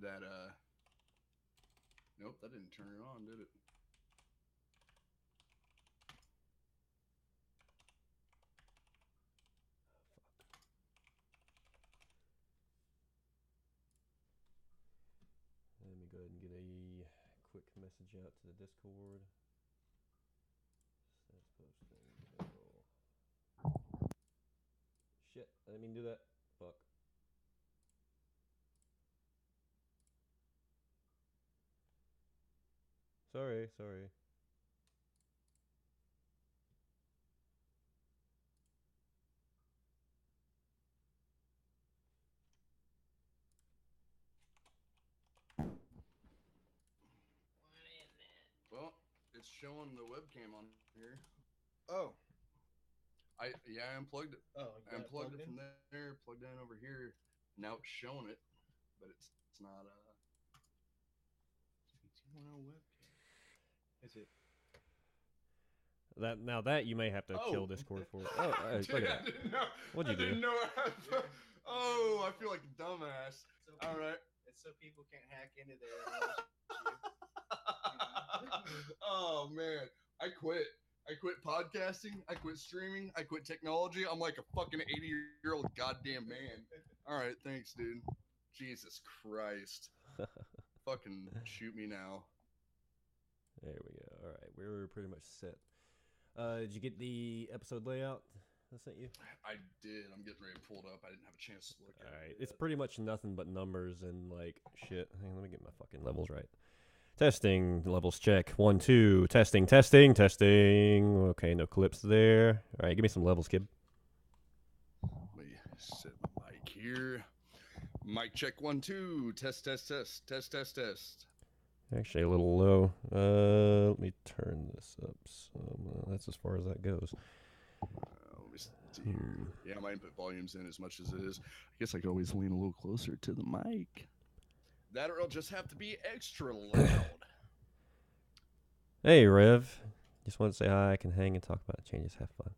that nope, that didn't turn it on, did it? Let me go ahead and get a quick message out to the Discord. That's posting. Shit, I didn't mean to do that. Fuck. Sorry. Well, it's showing the webcam on here. Oh. I unplugged it. Oh, I unplugged it from there, plugged it in over here. Now it's showing it, but it's not webcam. Is it? That you may have to kill Discord for. Oh, Dude, look at that. I didn't know. What'd you do? I didn't know. Oh, I feel like a dumbass. All right. It's so people can't hack into their. Oh man, I quit. I quit podcasting. I quit streaming. I quit technology. I'm like a fucking 80-year-old goddamn man. All right, thanks, dude. Jesus Christ. Fucking shoot me now. There we go. All right, we're pretty much set. Did you get the episode layout I sent you? I did. I'm getting ready to pull it up. I didn't have a chance to look at it. All right, it's pretty much nothing but numbers and like shit. Hang on, let me get my fucking levels right. Testing, levels check. 1, 2, testing. Okay, no clips there. All right, give me some levels, kid. Let me set my mic here. Mic check 1, 2. Test. Actually, a little low. Let me turn this up. That's as far as that goes. Let me see. Yeah, my input volume's in as much as it is. I guess I could always lean a little closer to the mic. That or I'll just have to be extra loud. Hey, Rev. Just want to say hi. I can hang and talk about changes. Have fun.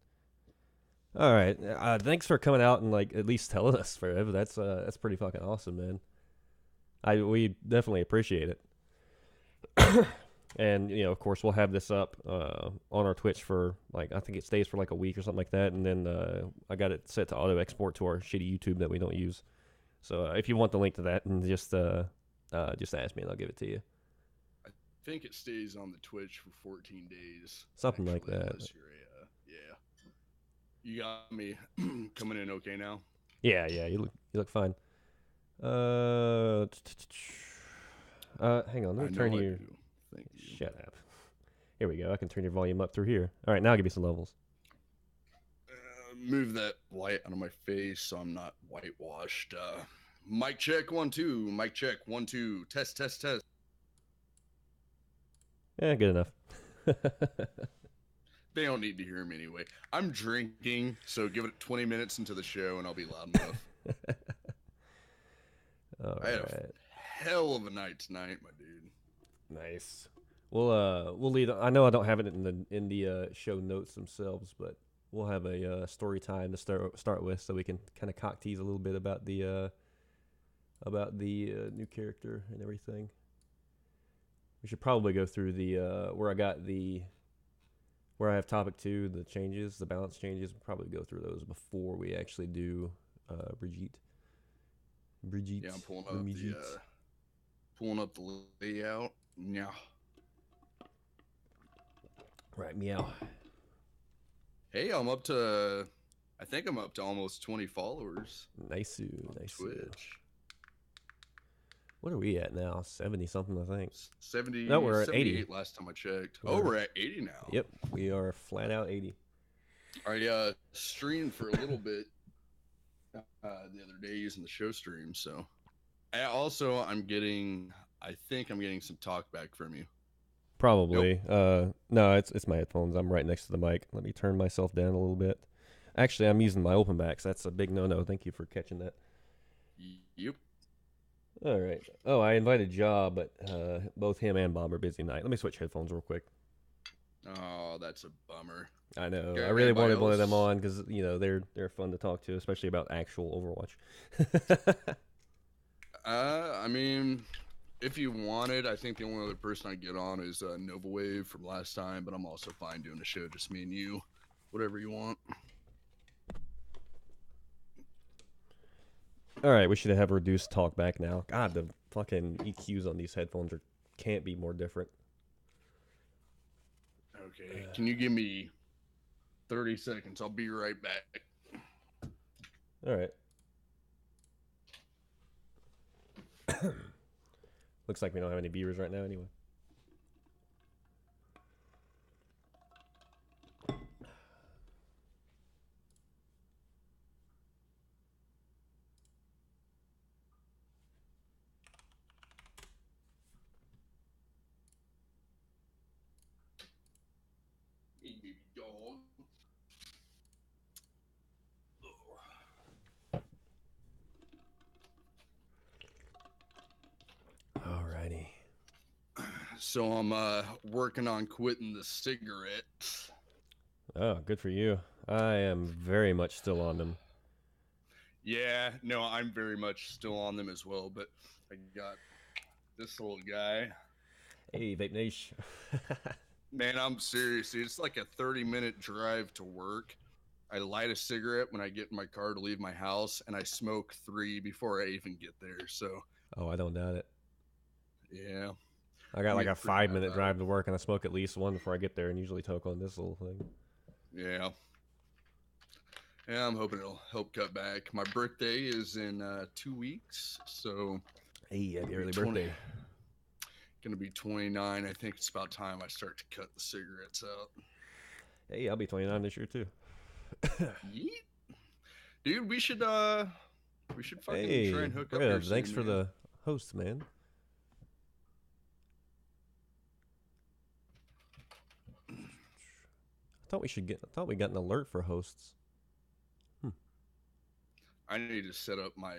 All right. Thanks for coming out and like at least telling us, Rev. That's pretty fucking awesome, man. We definitely appreciate it. And of course, we'll have this up on our Twitch for like I think it stays for like a week or something like that, and then I got it set to auto export to our shitty YouTube that we don't use. So if you want the link to that, and just ask me and I'll give it to you. I think it stays on the Twitch for 14 days. Something like that. Yeah. You got me coming in okay now? Yeah, you look fine. Hang on, let me turn you. Thank you. Shut up. Here we go. I can turn your volume up through here. All right, now give me some levels. Move that light out of my face so I'm not whitewashed. Mic check 1, 2. Mic check 1, 2. Test. Yeah, good enough. They don't need to hear me anyway. I'm drinking, so give it 20 minutes into the show and I'll be loud enough. I had a hell of a night tonight, my dude. Nice. We'll lead. I know I don't have it in the show notes themselves, but we'll have a story time to start with, so we can kind of cock tease a little bit about the new character and everything. We should probably go through the where I have topic 2, the changes, the balance changes. We'll probably go through those before we actually do Brigitte. Yeah, I'm pulling up the layout. Yeah. Right, meow. Hey, I think I'm up to almost 20 followers. Nice. Twitch. What are we at now? 70 something, I think. 70. No, we're at 80 last time I checked. We're at 80 now. Yep, we are flat out 80. I streamed for a little bit the other day using the show stream, so I think I'm getting some talk back from you. Probably. Nope. No, it's my headphones. I'm right next to the mic. Let me turn myself down a little bit. Actually, I'm using my open backs. That's a big no-no. Thank you for catching that. Yep. All right. Oh, I invited Ja, but both him and Bob are busy tonight. Let me switch headphones real quick. Oh, that's a bummer. I know. I really wanted one of them on because they're fun to talk to, especially about actual Overwatch. I mean, if you wanted, I think the only other person I get on is Nova Wave from last time, but I'm also fine doing a show just me and you, whatever you want. All right, we should have reduced talk back now. God, the fucking EQs on these headphones can't be more different. Okay, can you give me 30 seconds? I'll be right back. All right. Looks like we don't have any viewers right now anyway. Hey, baby dog. Alrighty. So I'm working on quitting the cigarettes. Oh, good for you. I am very much still on them. Yeah, no, I'm very much still on them as well, but I got this little guy. Hey, Vape Niche. Man, I'm serious, dude. It's like a 30-minute drive to work. I light a cigarette when I get in my car to leave my house, and I smoke 3 before I even get there. So, Oh, I don't doubt it. yeah. I got like Yeah, a pretty bad 5-minute about drive to work, and I smoke at least one before I get there, and usually toke on this little thing. Yeah. Yeah, I'm hoping it'll help cut back. My birthday is in 2 weeks, so Hey, happy early 20 birthday. Gonna be 29. I think it's about time I start to cut the cigarettes out. Hey, I'll be 29 this year too. Yeet. Dude, we should fucking Hey, try and hook up Rev, here thanks soon, for man. the host, man. I thought we got an alert for hosts. I need to set up my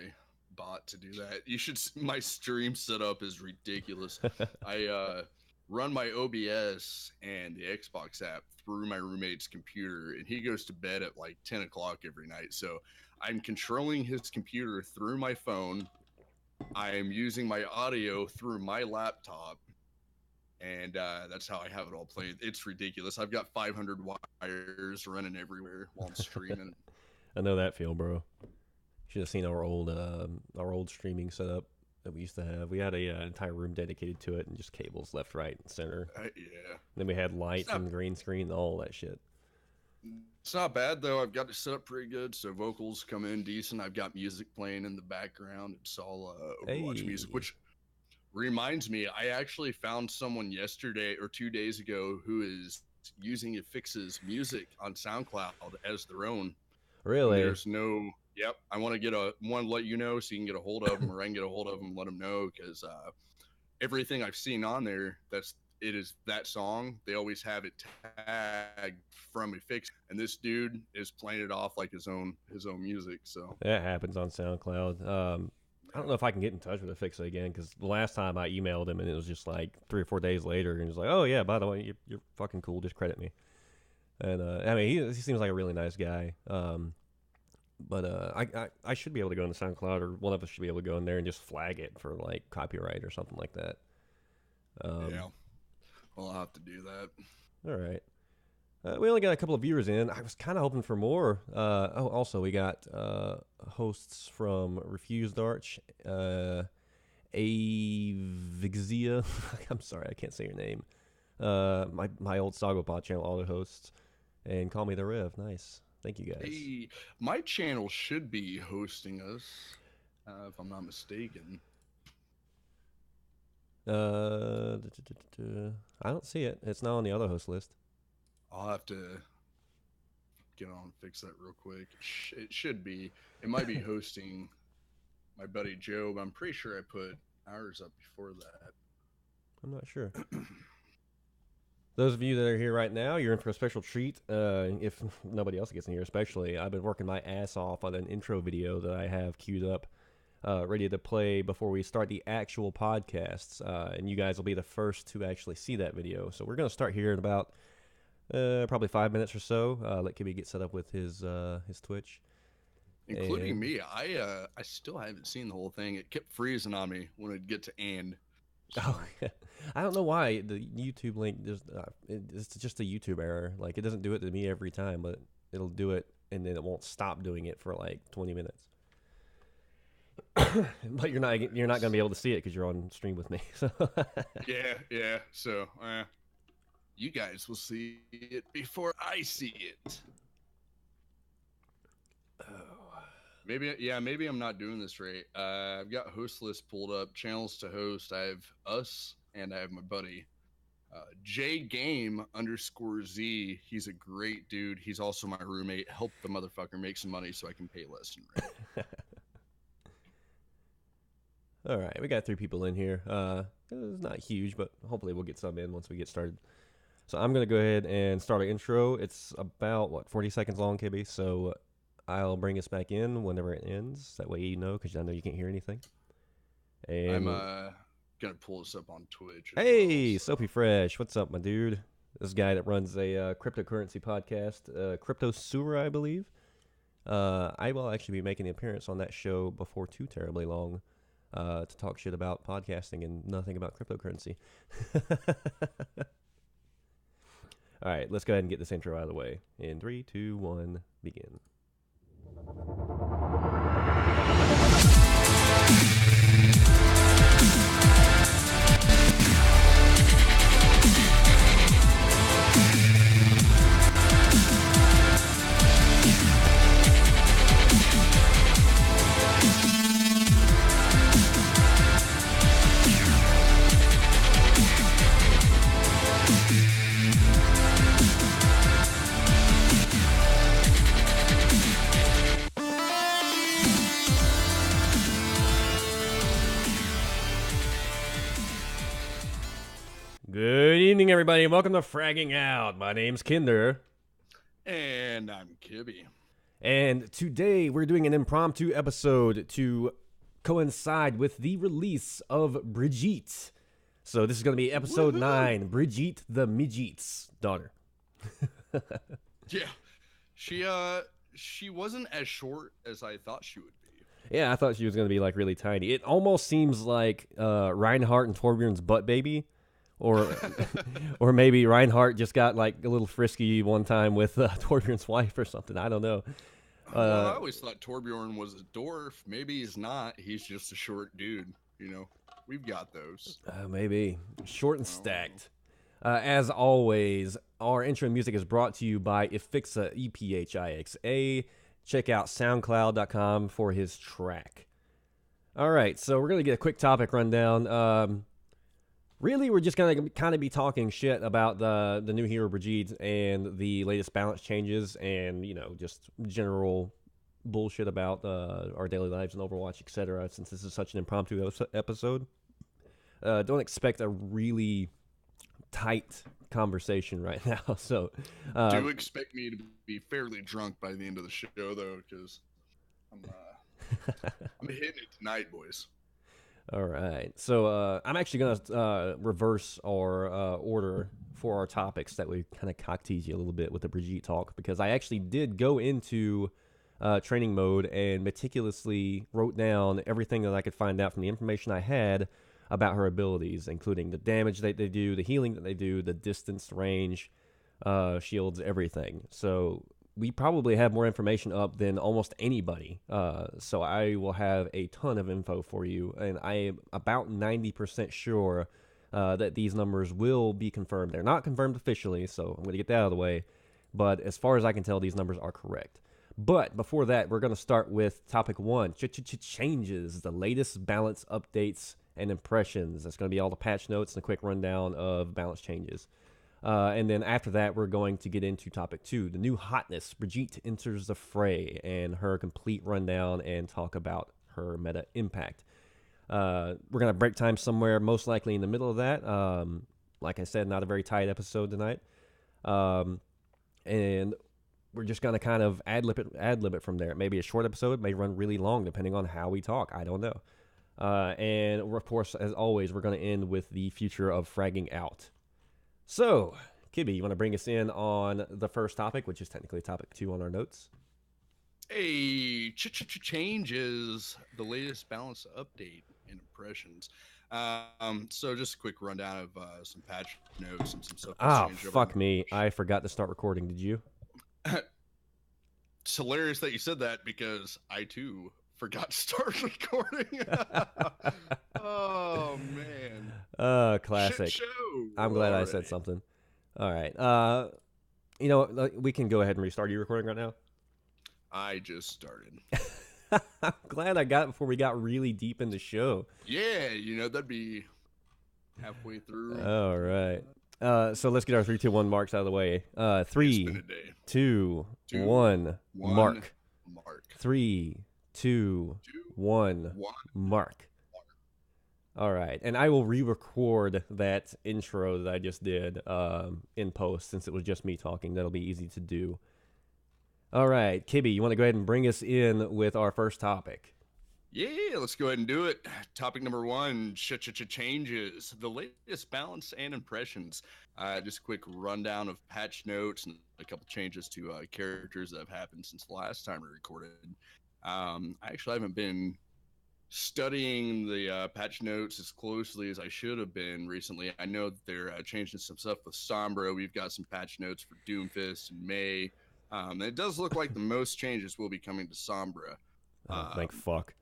bot to do that. You should. My stream setup is ridiculous. I run my OBS and the Xbox app through my roommate's computer, and he goes to bed at like 10 o'clock every night. So I'm controlling his computer through my phone. I am using my audio through my laptop, and that's how I have it all played. It's ridiculous. I've got 500 wires running everywhere while I'm streaming. I know that feel, bro. Should have seen our old streaming setup that we used to have. We had a entire room dedicated to it, and just cables left, right, and center. Yeah. Then we had lights and green screen, and all that shit. It's not bad though. I've got it set up pretty good, so vocals come in decent. I've got music playing in the background. It's all Overwatch music, which reminds me, I actually found someone yesterday or 2 days ago who is using Affix's music on SoundCloud as their own. Really? There's no. Yep. I want to let you know so you can get a hold of them, or I can get a hold of them, let them know, because everything I've seen on there, it is that song. They always have it tagged from Affix, and this dude is playing it off like his own music. So that happens on SoundCloud. I don't know if I can get in touch with Affixa again, because the last time I emailed him, and it was just like 3 or 4 days later, and he was like, "Oh yeah, by the way, you're fucking cool. Just credit me." And I mean, he seems like a really nice guy. But I should be able to go into SoundCloud, or one of us should be able to go in there and just flag it for like copyright or something like that. yeah, well, I'll have to do that. All right. We only got a couple of viewers in. I was kind of hoping for more. Also, we got hosts from Refused Arch, Avixia. I'm sorry, I can't say your name. My old Sagopod channel auto hosts, and Call Me the Rev. Nice. Thank you guys. Hey, my channel should be hosting us, if I'm not mistaken. I don't see it. It's not on the other host list. I'll have to get on and fix that real quick. It should be. It might be hosting my buddy Joe, but I'm pretty sure I put ours up before that. I'm not sure. Those of you that are here right now, you're in for a special treat. If nobody else gets in here, especially, I've been working my ass off on an intro video that I have queued up, ready to play before we start the actual podcasts. And you guys will be the first to actually see that video. So we're going to start here in about probably 5 minutes or so. Let Kibby get set up with his Twitch. Including And- me. I still haven't seen the whole thing. It kept freezing on me when it'd get to and. Oh, I don't know why the YouTube link just it's just a YouTube error. Like it doesn't do it to me every time, but it'll do it and then it won't stop doing it for like 20 minutes. But you're not gonna be able to see it because you're on stream with me. So Yeah. So, you guys will see it before I see it. Maybe I'm not doing this right. I've got host list pulled up, channels to host. I have us, and I have my buddy, JGame_Z. He's a great dude. He's also my roommate. Help the motherfucker make some money so I can pay less in rent. all right, we got 3 people in here. It's not huge, but hopefully we'll get some in once we get started. So I'm gonna go ahead and start our intro. It's about 40 seconds long, KB. So I'll bring us back in whenever it ends. That way you know, because I know you can't hear anything. And I'm gonna pull this up on Twitch. hey, Soapy Fresh, what's up, my dude? This guy that runs a cryptocurrency podcast, Crypto Sewer, I believe. I will actually be making an appearance on that show before too terribly long to talk shit about podcasting and nothing about cryptocurrency. All right, let's go ahead and get this intro out of the way. In 3, 2, 1, begin. Good evening, everybody, and welcome to Fragging Out. My name's Kinder. And I'm Kibby. And today we're doing an impromptu episode to coincide with the release of Brigitte. So this is going to be episode 9, Brigitte the Midget's daughter. Yeah, she wasn't as short as I thought she would be. Yeah, I thought she was going to be like really tiny. It almost seems like Reinhardt and Torbjorn's butt baby. Or maybe Reinhardt just got like a little frisky one time with Torbjorn's wife or something. I don't know. Well, I always thought Torbjorn was a dwarf. Maybe he's not. He's just a short dude. You know, we've got those. Maybe. Short and stacked. As always, our intro music is brought to you by Ephixa, EPHIXA. Check out SoundCloud.com for his track. All right, so we're going to get a quick topic rundown. Really, we're just going to kind of be talking shit about the new hero Brigitte and the latest balance changes and, you know, just general bullshit about our daily lives and Overwatch, etc. Since this is such an impromptu episode. Don't expect a really tight conversation right now. So do expect me to be fairly drunk by the end of the show, though, because I'm hitting it tonight, boys. All right. So I'm actually going to reverse our order for our topics that we kind of cock tease you a little bit with the Brigitte talk, because I actually did go into training mode and meticulously wrote down everything that I could find out from the information I had about her abilities, including the damage that they do, the healing that they do, the distance, range, shields, everything. So we probably have more information up than almost anybody. So I will have a ton of info for you, and I am about 90% sure that these numbers will be confirmed. They're not confirmed officially, so I'm going to get that out of the way. But as far as I can tell, these numbers are correct. But before that, we're going to start with topic 1, changes, the latest balance updates and impressions. That's going to be all the patch notes and a quick rundown of balance changes. And then after that, we're going to get into topic 2, the new hotness. Brigitte enters the fray and her complete rundown and talk about her meta impact. We're going to break time somewhere, most likely in the middle of that. Like I said, not a very tight episode tonight. And we're just going to kind of ad-lib it from there. It may be a short episode, it may run really long, depending on how we talk. I don't know. And of course, as always, we're going to end with the future of fragging out. So, Kibby, you want to bring us in on the first topic, which is technically topic 2 on our notes? Hey, changes the latest balance update and impressions. So just a quick rundown of some patch notes and some stuff that's Ah, changed over on fuck me. I forgot to start recording. Did you? the. It's hilarious that you said that because I too forgot to start recording. Oh man, shit Classic. show I'm glad I said already. something. All right. We can go ahead and restart. Are you recording right now? I just started. I'm glad I got it before we got really deep in the show. Yeah, that'd be halfway through. All right. So let's get our 3, 2, 1 marks out of the way. It's been 3, a day. 2, 2, 1, 1, mark. mark. 3, 2, 2, 1, 1. mark. All right, and I will re-record that intro that I just did in post since it was just me talking. That'll be easy to do. All right, Kibby, you want to go ahead and bring us in with our first topic? Yeah, let's go ahead and do it. Topic number 1, changes. The latest balance and impressions. Just a quick rundown of patch notes and a couple changes to characters that have happened since the last time we recorded. I actually haven't been studying the patch notes as closely as I should have been recently. I know that they're changing some stuff with Sombra. We've got some patch notes for Doomfist and May. And it does look like the most changes will be coming to Sombra. Oh, thank fuck.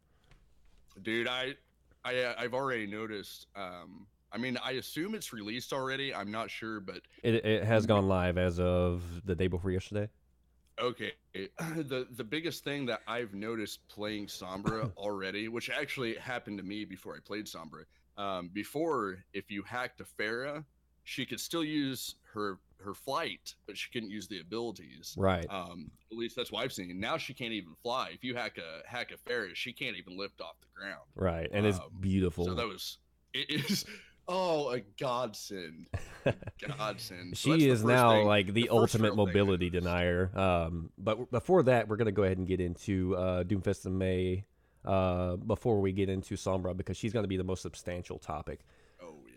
Dude, I've already noticed. I mean, I assume it's released already. I'm not sure, but It has gone live as of the day before yesterday. okay. The biggest thing that I've noticed playing Sombra already, which actually happened to me before I played Sombra. Before, if you hacked a Pharah, she could still use her flight, but she couldn't use the abilities. Right. At least that's what I've seen. Now she can't even fly. If you hack a Pharah, she can't even lift off the ground. Right, and it's beautiful. So it is a godsend. Godsend. So She is now thing, like the first ultimate real thing I mobility noticed. denier. But before that, we're gonna go ahead and get into Doomfist and May. Before we get into Sombra, because she's gonna be the most substantial topic. Oh yeah.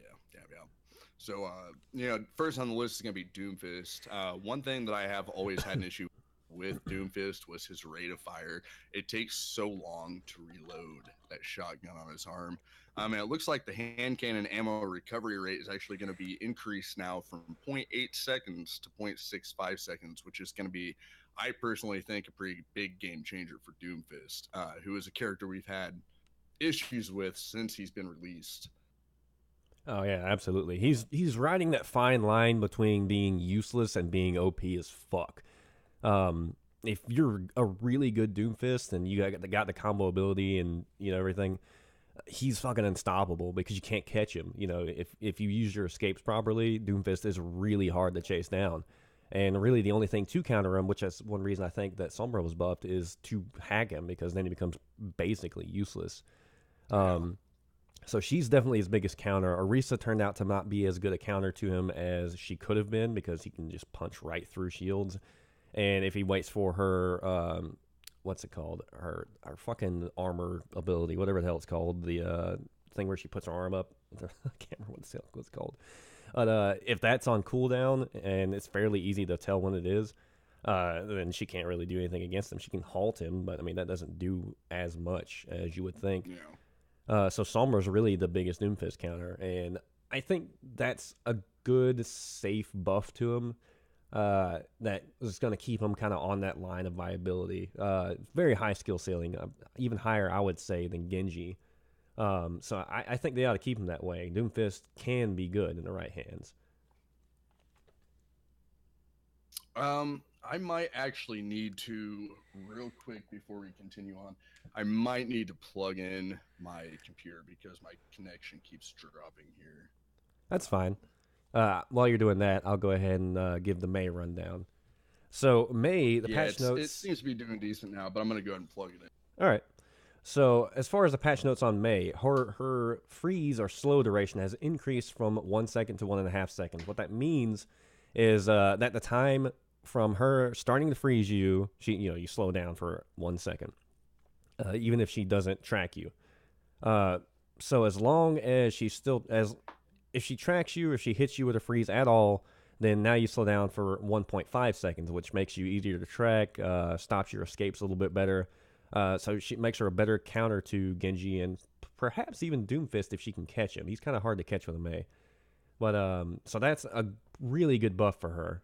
So first on the list is gonna be Doomfist. One thing that I have always had an issue with Doomfist was his rate of fire. It takes so long to reload that shotgun on his arm. It looks like the hand cannon ammo recovery rate is actually going to be increased now from 0.8 seconds to 0.65 seconds, which is going to be, I personally think, a pretty big game changer for Doomfist, who is a character we've had issues with since he's been released. Oh yeah, absolutely. He's riding that fine line between being useless and being OP as fuck. If you're a really good Doomfist and you got the combo ability and everything, he's fucking unstoppable because you can't catch him. If you use your escapes properly, Doomfist is really hard to chase down. And really the only thing to counter him, which is one reason I think that Sombra was buffed, is to hack him, because then he becomes basically useless. So she's definitely his biggest counter. Orisa turned out to not be as good a counter to him as she could have been, because he can just punch right through shields. And if he waits for her, what's it called? Her fucking armor ability, whatever the hell it's called. The thing where she puts her arm up. I can't remember what it's called. But if that's on cooldown and it's fairly easy to tell when it is, then she can't really do anything against him. She can halt him, but I mean that doesn't do as much as you would think. Yeah. So Sombra's really the biggest Doomfist counter, and I think that's a good, safe buff to him. That is going to keep him kind of on that line of viability. Very high skill ceiling, even higher, I would say, than Genji. So I think they ought to keep him that way. Doomfist can be good in the right hands. I might actually need to, real quick before we continue on, I might need to plug in my computer because my connection keeps dropping here. That's fine. While you're doing that, I'll go ahead and give the May rundown. So May, the patch notes... It seems to be doing decent now, but I'm going to go ahead and plug it in. All right. So as far as the patch notes on May, her freeze or slow duration has increased from 1 second to 1.5 seconds. What that means is that the time from her starting to freeze you, you slow down for 1 second, even if she doesn't track you. So as long as if she tracks you, if she hits you with a freeze at all, Then now you slow down for 1.5 seconds, which makes you easier to track, stops your escapes a little bit better. So she makes her a better counter to Genji and perhaps even Doomfist if she can catch him. He's kind of hard to catch with a Mei. But so that's a really good buff for her.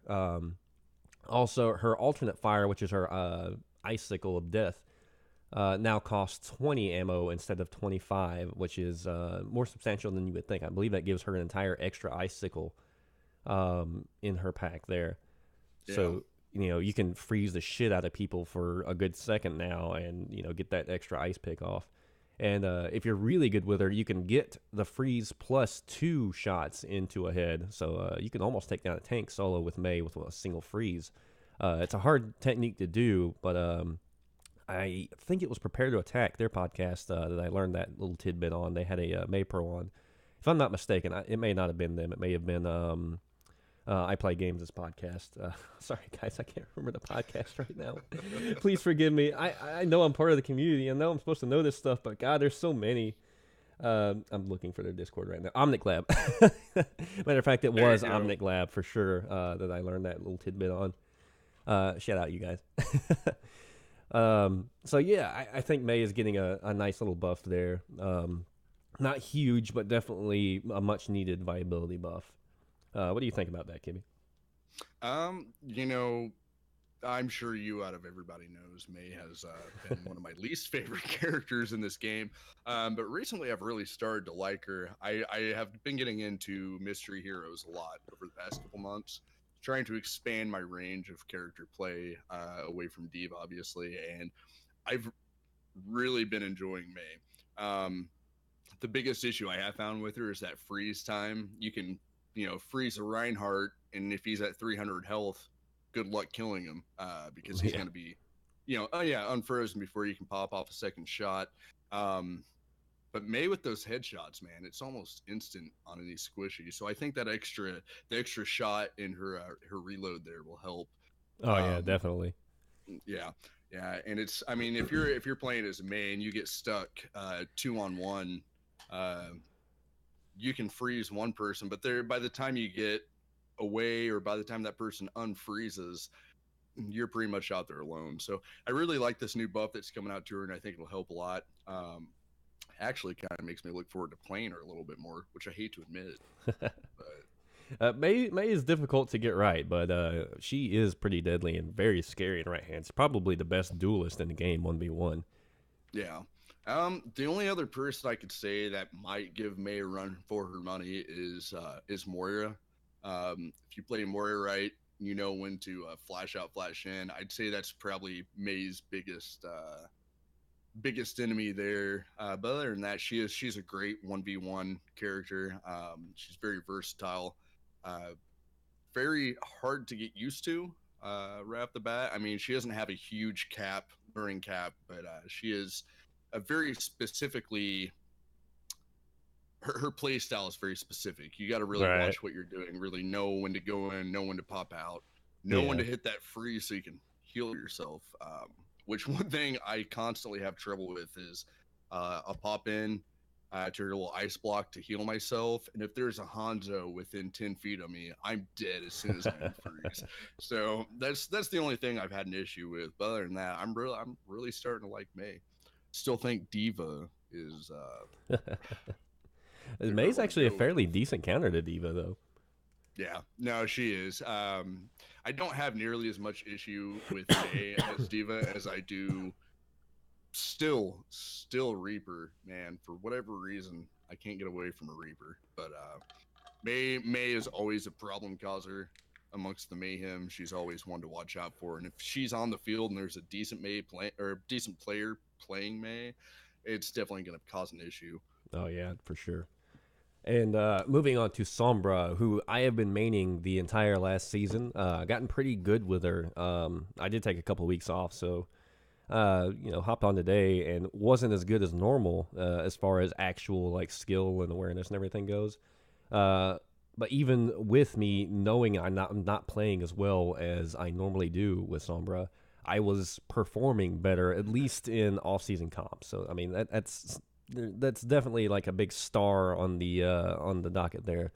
Also, her alternate fire, which is her Icicle of Death, now costs 20 ammo instead of 25, which is more substantial than you would think. I believe that gives her an entire extra Icicle in her pack there. Yeah. So, you can freeze the shit out of people for a good second now and, get that extra ice pick off. And if you're really good with her, you can get the freeze plus 2 shots into a head. So you can almost take down a tank solo with Mei with a single freeze. It's a hard technique to do, but I think it was Prepare to Attack, their podcast, that I learned that little tidbit on. They had a Mei Pro on. If I'm not mistaken, it may not have been them. It may have been I Play Games' podcast. Sorry, guys, I can't remember the podcast right now. Please forgive me. I know I'm part of the community. I know I'm supposed to know this stuff, but God, there's so many. I'm looking for their Discord right now. Omnic Lab. Matter of fact, it was Omnic Lab for sure that I learned that little tidbit on. Shout out, you guys. So yeah, I think Mei is getting a nice little buff there. Not huge, but definitely a much needed viability buff. What do you think about that, Kimmy? I'm sure you, out of everybody, knows Mei has been one of my least favorite characters in this game. But recently I've really started to like her. I have been getting into mystery heroes a lot over the past couple months, trying to expand my range of character play away from D.Va, obviously, and I've really been enjoying Mei. The biggest issue I have found with her is that freeze time. You can freeze a Reinhardt, and if he's at 300 health, good luck killing him because he's going to be, unfrozen before you can pop off a second shot. But Mei with those headshots, man, it's almost instant on any squishy. So I think that the extra shot in her reload there will help. Oh yeah, definitely. Yeah, and it's, I mean, if you're playing as a Mei and you get stuck 2-on-1. You can freeze one person, but by the time you get away or by the time that person unfreezes, you're pretty much out there alone. So I really like this new buff that's coming out to her, and I think it'll help a lot. Actually kind of makes me look forward to playing her a little bit more, which I hate to admit. But Mei is difficult to get right, but she is pretty deadly and very scary in right hands. Probably the best duelist in the game, 1v1. Yeah. The only other person I could say that might give Mei a run for her money is Moira. If you play Moira right, you know when to flash out, flash in. I'd say that's probably Mei's biggest enemy there. But other than that, she's a great 1v1 character. She's very versatile, very hard to get used to right off the bat. I mean, she doesn't have a huge burning cap, but she is a very specifically, her play style is very specific. You got to really watch what you're doing, really know when to go in, know when to pop out, know when to hit that freeze so you can heal yourself. Which one thing I constantly have trouble with is I'll pop in to her little ice block to heal myself, and if there's a Hanzo within 10 feet of me, I'm dead as soon as I'm in freeze. So that's the only thing I've had an issue with. But other than that, I'm really starting to like Mei. Still think D.Va is Mei's actually a fairly decent counter to D.Va, though. Yeah, no, she is. I don't have nearly as much issue with Mei as D.Va as I do still Reaper, man. For whatever reason, I can't get away from a Reaper. But Mei is always a problem causer amongst the mayhem. She's always one to watch out for, and if she's on the field and there's a decent decent player playing Mei, it's definitely going to cause an issue. Oh yeah, for sure. And moving on to Sombra, who I have been maining the entire last season. Gotten pretty good with her. I did take a couple weeks off, so hopped on today and wasn't as good as normal as far as actual like skill and awareness and everything goes. But even with me knowing I'm not playing as well as I normally do with Sombra, I was performing better, at least in off-season comps. So I mean that's definitely like a big star on the docket there.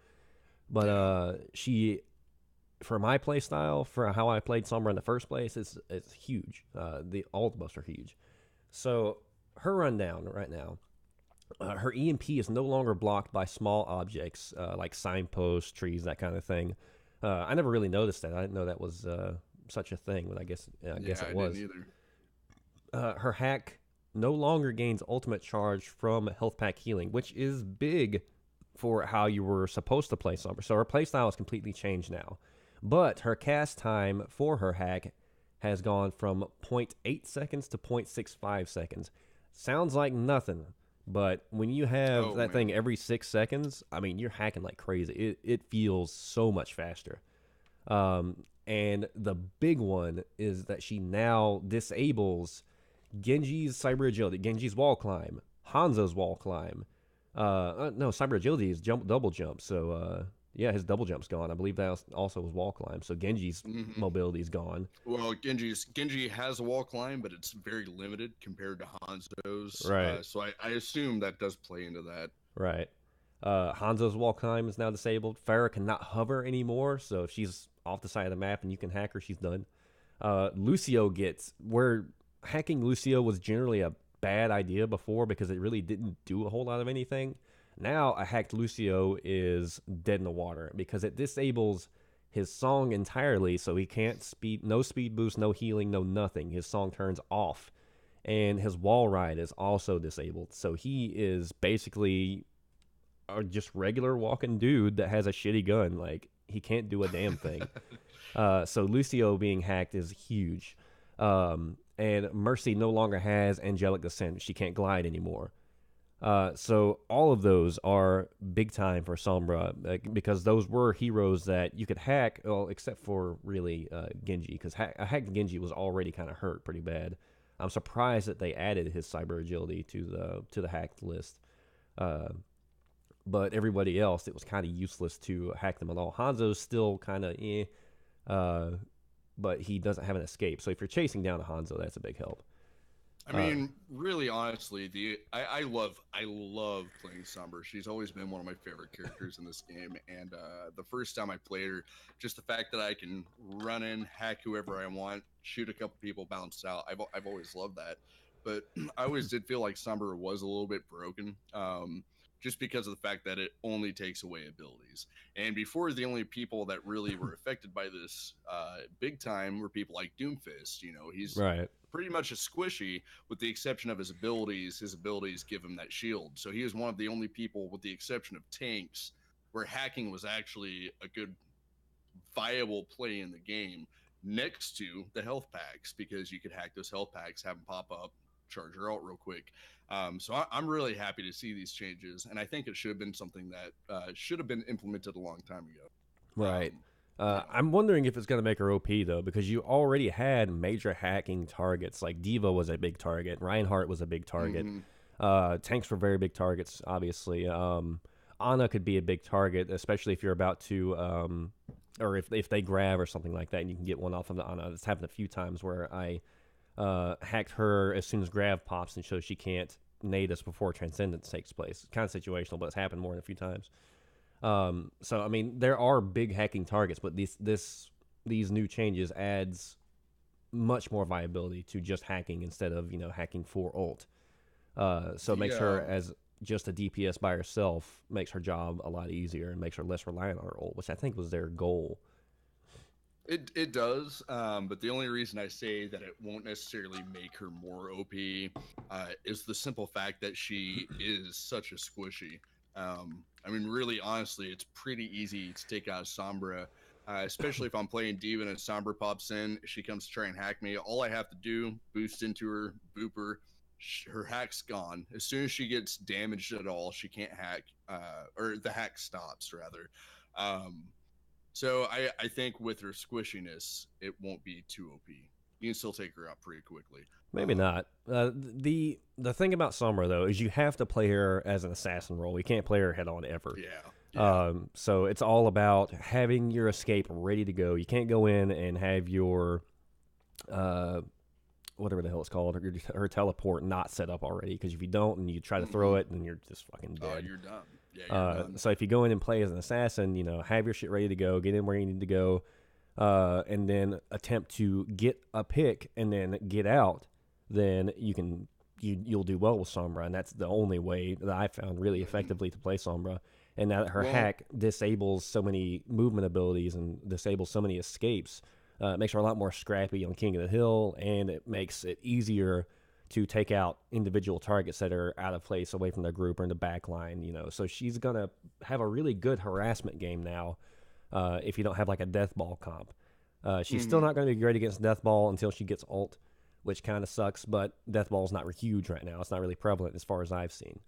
But she for my play style, for how I played Sombra in the first place, it's huge. All the buffs are huge. So her rundown right now, her EMP is no longer blocked by small objects like signposts, trees, that kind of thing. I never really noticed that. I didn't know that was such a thing, but I guess it was. Didn't either. Her hack no longer gains ultimate charge from health pack healing, which is big for how you were supposed to play Sombra. So her playstyle has completely changed now. But her cast time for her hack has gone from 0.8 seconds to 0.65 seconds. Sounds like nothing, but when you have thing every 6 seconds, I mean, you're hacking like crazy. It feels so much faster. And the big one is that she now disables Genji's cyber agility, Genji's wall climb, Hanzo's wall climb. No, cyber agility is double jump. So his double jump's gone. I believe that also was wall climb. So Genji's mobility is gone. Well, Genji has a wall climb, but it's very limited compared to Hanzo's. Right. So I assume that does play into that. Right. Hanzo's wall climb is now disabled. Farah cannot hover anymore, so if she's off the side of the map and you can hack her, she's done. Lucio gets where hacking Lucio was generally a bad idea before because it really didn't do a whole lot of anything. Now a hacked Lucio is dead in the water because it disables his song entirely, so he can't no speed boost, no healing, no nothing. His song turns off, and his wall ride is also disabled. So he is basically just regular walking dude that has a shitty gun. Like, he can't do a damn thing. So Lucio being hacked is huge. And Mercy no longer has angelic descent. She can't glide anymore. So all of those are big time for Sombra because those were heroes that you could hack, well, except for really Genji, because a hacked Genji was already kind of hurt pretty bad. I'm surprised that they added his cyber agility to the hacked list. But everybody else, it was kind of useless to hack them at all. Hanzo's still kind of but he doesn't have an escape. So if you're chasing down a Hanzo, that's a big help. I mean, really, honestly, I love playing Sombra. She's always been one of my favorite characters in this game. And the first time I played her, just the fact that I can run in, hack whoever I want, shoot a couple people, bounce out. I've always loved that. But I always did feel like Sombra was a little bit broken. Just because of the fact that it only takes away abilities. And before, the only people that really were affected by this big time were people like Doomfist. You know, he's pretty much a squishy with the exception of his abilities. His abilities give him that shield. So he is one of the only people, with the exception of tanks, where hacking was actually a good, viable play in the game next to the health packs, because you could hack those health packs, have them pop up, charge her out real quick. So I'm really happy to see these changes, and I think it should have been something that should have been implemented a long time ago. Right. I'm wondering if it's going to make her OP, though, because you already had major hacking targets. Like D.Va was a big target. Reinhardt was a big target. Tanks were very big targets, obviously. Ana could be a big target, especially if you're about to, or if they grab or something like that, and you can get one off of the Ana. It's happened a few times where I hacked her as soon as grab pops, and so she can't nade us before Transcendence takes place. It's kind of situational, but it's happened more than a few times. So I mean, there are big hacking targets, but these new changes adds much more viability to just hacking instead of hacking for ult. So it makes her as just a DPS by herself, makes her job a lot easier and makes her less reliant on her ult, which I think was their goal. It does, but the only reason I say that it won't necessarily make her more OP is the simple fact that she is such a squishy. I mean, really, honestly, it's pretty easy to take out Sombra, especially if I'm playing D.Va and Sombra pops in. She comes to try and hack me. All I have to do, boost into her, boop her, her hack's gone. As soon as she gets damaged at all, she can't hack, or the hack stops, rather. So I think with her squishiness, it won't be too OP. You can still take her out pretty quickly. Maybe not. The thing about Sombra, though, is you have to play her as an assassin role. You can't play her head on ever. Yeah. So it's all about having your escape ready to go. You can't go in and have your whatever the hell it's called, her teleport not set up already, because if you don't and you try to throw it, then you're just fucking dead. Oh, you're done. Yeah, you're done. So if you go in and play as an assassin, have your shit ready to go, get in where you need to go. and then attempt to get a pick and then get out, then you'll do well with Sombra, and that's the only way that I found really effectively to play Sombra. And now that her hack disables so many movement abilities and disables so many escapes, it makes her a lot more scrappy on King of the Hill, and it makes it easier to take out individual targets that are out of place away from the group or in the back line, So she's going to have a really good harassment game now if you don't have like a Death Ball comp. She's still not going to be great against Death Ball until she gets ult, which kind of sucks, but Death Ball is not huge right now. It's not really prevalent as far as I've seen.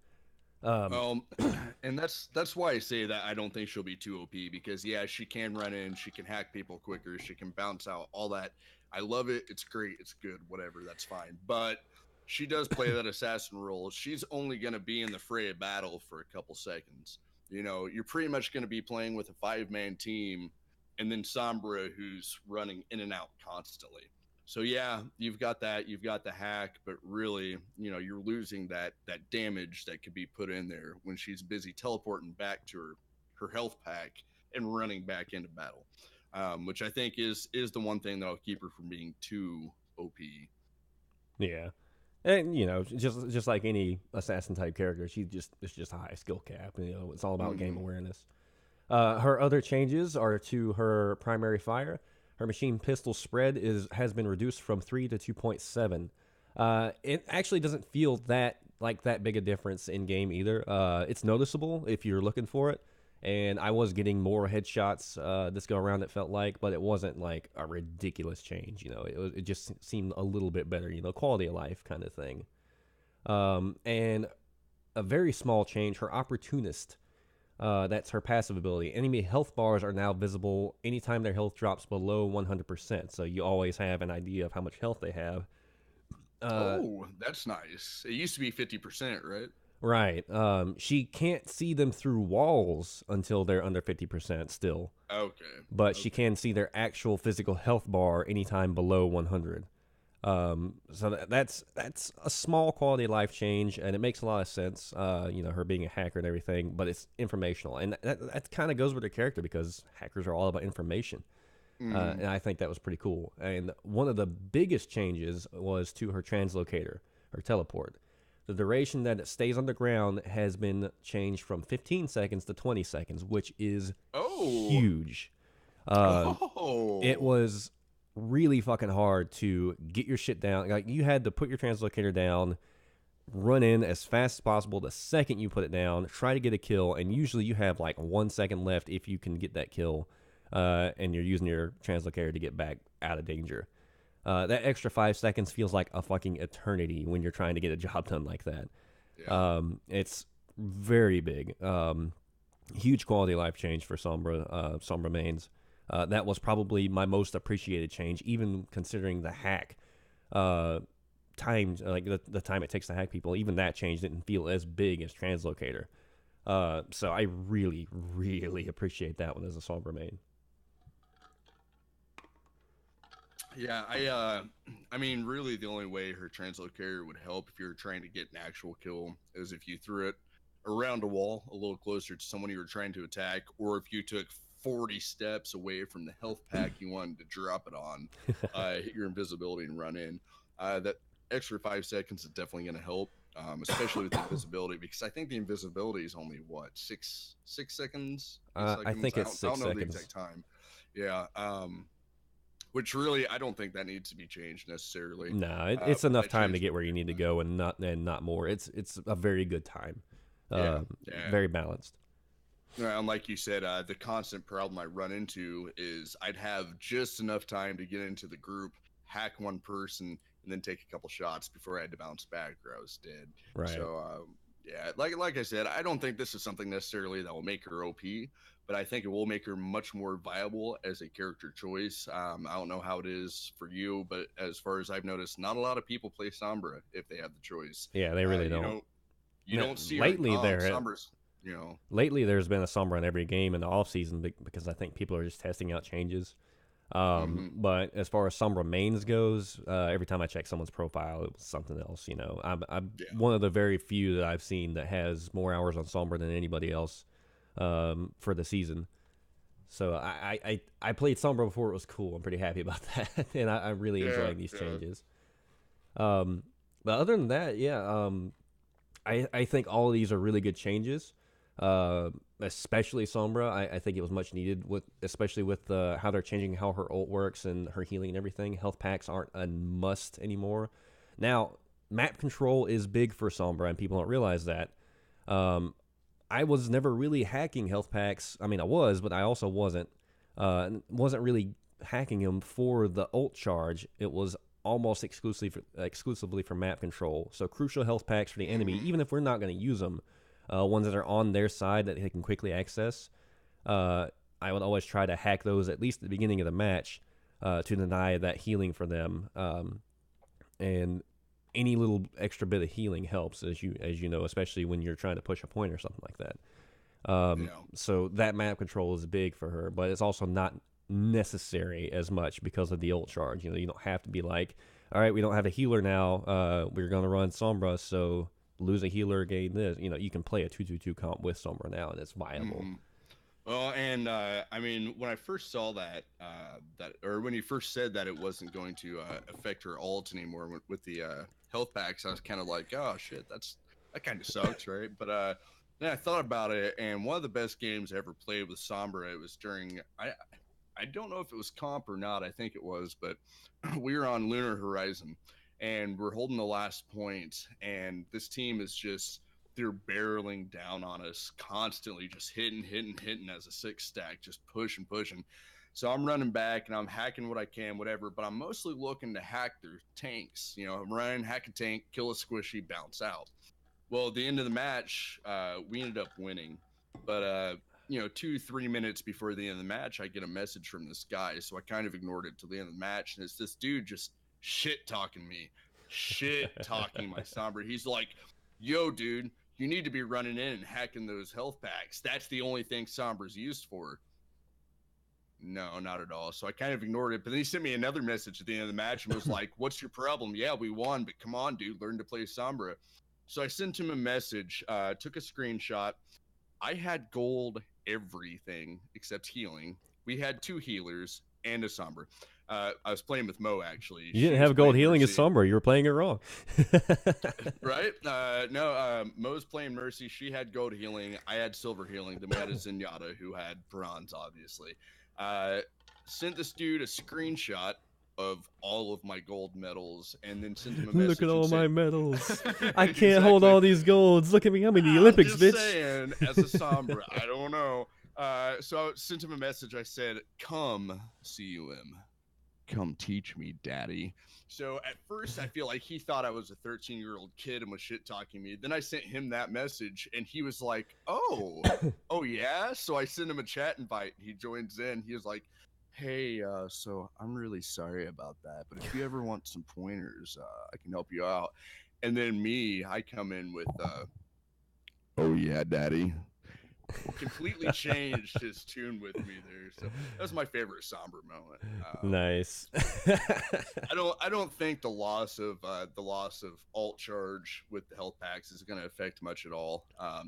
And that's why I say that I don't think she'll be too OP, because she can run in, she can hack people quicker, she can bounce out, all that. I love it. It's great. It's good. Whatever. That's fine. But she does play that assassin role. She's only going to be in the fray of battle for a couple seconds. You're pretty much going to be playing with a 5-man team, and then Sombra, who's running in and out constantly. So you've got that, you've got the hack, but really, you're losing that damage that could be put in there when she's busy teleporting back to her health pack and running back into battle, which I think is the one thing that'll keep her from being too OP. Yeah, and just like any assassin type character, it's just a high skill cap. It's all about game awareness. Her other changes are to her primary fire. Her machine pistol spread has been reduced from 3 to 2.7. It actually doesn't feel that big a difference in game either. It's noticeable if you're looking for it, and I was getting more headshots this go around. It felt like, but it wasn't like a ridiculous change. It just seemed a little bit better. Quality of life kind of thing. And a very small change. Her opportunist. That's her passive ability. Enemy health bars are now visible anytime their health drops below 100%. So you always have an idea of how much health they have. That's nice. It used to be 50%, right? Right. She can't see them through walls until they're under 50% still. Okay. But she can see their actual physical health bar anytime below 100. So that's a small quality of life change, and it makes a lot of sense, her being a hacker and everything, but it's informational. And that kind of goes with her character, because hackers are all about information. And I think that was pretty cool. And one of the biggest changes was to her translocator, her teleport. The duration that it stays on the ground has been changed from 15 seconds to 20 seconds, which is huge. It was really fucking hard to get your shit down. Like, you had to put your translocator down, run in as fast as possible the second you put it down, try to get a kill, and usually you have like 1 second left if you can get that kill, and you're using your translocator to get back out of danger. That extra 5 seconds feels like a fucking eternity when you're trying to get a job done like that. It's very big. Huge quality of life change for Sombra mains. That was probably my most appreciated change, even considering the hack time, like the time it takes to hack people. Even that change didn't feel as big as Translocator. So I really, really appreciate that one as a Sombra main. Yeah, I mean, really the only way her Translocator would help if you're trying to get an actual kill is if you threw it around a wall a little closer to someone you were trying to attack, or if you took 40 steps away from the health pack you wanted to drop it on, hit your invisibility and run in. That extra 5 seconds is definitely going to help, especially with the invisibility, because I think the invisibility is only, what, six seconds? I think it's 6 seconds. I don't know the exact time. Yeah. Which really, I don't think that needs to be changed necessarily. No, it's enough time to get where you need to go, and not more. It's a very good time. Very balanced. And like you said, the constant problem I run into is I'd have just enough time to get into the group, hack one person, and then take a couple shots before I had to bounce back, or I was dead. Right. So, like I said, I don't think this is something necessarily that will make her OP, but I think it will make her much more viable as a character choice. I don't know how it is for you, but as far as I've noticed, not a lot of people play Sombra if they have the choice. Yeah, they really don't. You don't see lately Sombra's. Lately, there's been a Sombra in every game in the off season because I think people are just testing out changes. But as far as Sombra mains goes, every time I check someone's profile, it was something else. I'm one of the very few that I've seen that has more hours on Sombra than anybody else for the season. So I played Sombra before it was cool. I'm pretty happy about that, and I'm really enjoying these changes. But other than that, I think all of these are really good changes. Especially Sombra, I think it was much needed, especially with how they're changing how her ult works and her healing and everything. Health packs aren't a must anymore. Now, map control is big for Sombra, and people don't realize that. I was never really hacking health packs. I mean, I was, but I also wasn't really hacking them for the ult charge. It was almost exclusively for map control. So crucial health packs for the enemy, even if we're not going to use them, ones that are on their side that they can quickly access, I would always try to hack those at least at the beginning of the match to deny that healing for them. And any little extra bit of healing helps, as you know, especially when you're trying to push a point or something like that. So that map control is big for her, but it's also not necessary as much because of the ult charge. You know, you don't have to be like, all right, we don't have a healer now. We're going to run Sombra, so lose a healer, gain this. You know, you can play a 2-2-2 comp with Sombra now, and it's viable. Mm-hmm. Well, and I mean, when I first saw that, or when you first said that it wasn't going to affect her ult anymore with the health packs, I was kind of like, oh shit, that kind of sucks, right? But then I thought about it, and one of the best games I ever played with Sombra, it was during I don't know if it was comp or not. I think it was, but we were on Lunar Horizon, and we're holding the last point, and this team is just. They're barreling down on us constantly, just hitting as a 6-stack, just pushing. So I'm running back and I'm hacking what I can, whatever, but I'm mostly looking to hack their tanks. You know, I'm running, hack a tank, kill a squishy, bounce out. Well, at the end of the match, we ended up winning. But, 2-3 minutes before the end of the match, I get a message from this guy. So I kind of ignored it till the end of the match. And it's this dude just shit-talking my Sombra. He's like, yo, dude, you need to be running in and hacking those health packs. That's the only thing Sombra's used for. No, not at all. So I kind of ignored it. But then he sent me another message at the end of the match and was like, what's your problem? Yeah, we won, but come on, dude, learn to play Sombra. So I sent him a message, took a screenshot. I had gold everything except healing. We had 2 healers and a Sombra. I was playing with Mo, actually. You didn't have gold healing as Sombra. You were playing it wrong. Right? No, Mo's playing Mercy. She had gold healing. I had silver healing. Then we had a Zenyatta who had bronze, obviously. Sent this dude a screenshot of all of my gold medals and then sent him a message. Look at all my medals. I can't hold all these golds. Look at me. I'm in the Olympics, just bitch. Saying, as a Sombra, I don't know. So I sent him a message. I said, come, CUM. Come teach me, daddy. So at first I feel like he thought I was a 13-year-old kid and was shit talking me. Then I sent him that message and he was like, oh yeah. So I sent him a chat invite. He joins in. He was like, hey, so I'm really sorry about that, but if you ever want some pointers, I can help you out. And then I come in with, oh yeah, daddy. Completely changed his tune with me there. So that was my favorite Sombra moment. Nice. I don't think the loss of alt charge with the health packs is going to affect much at all.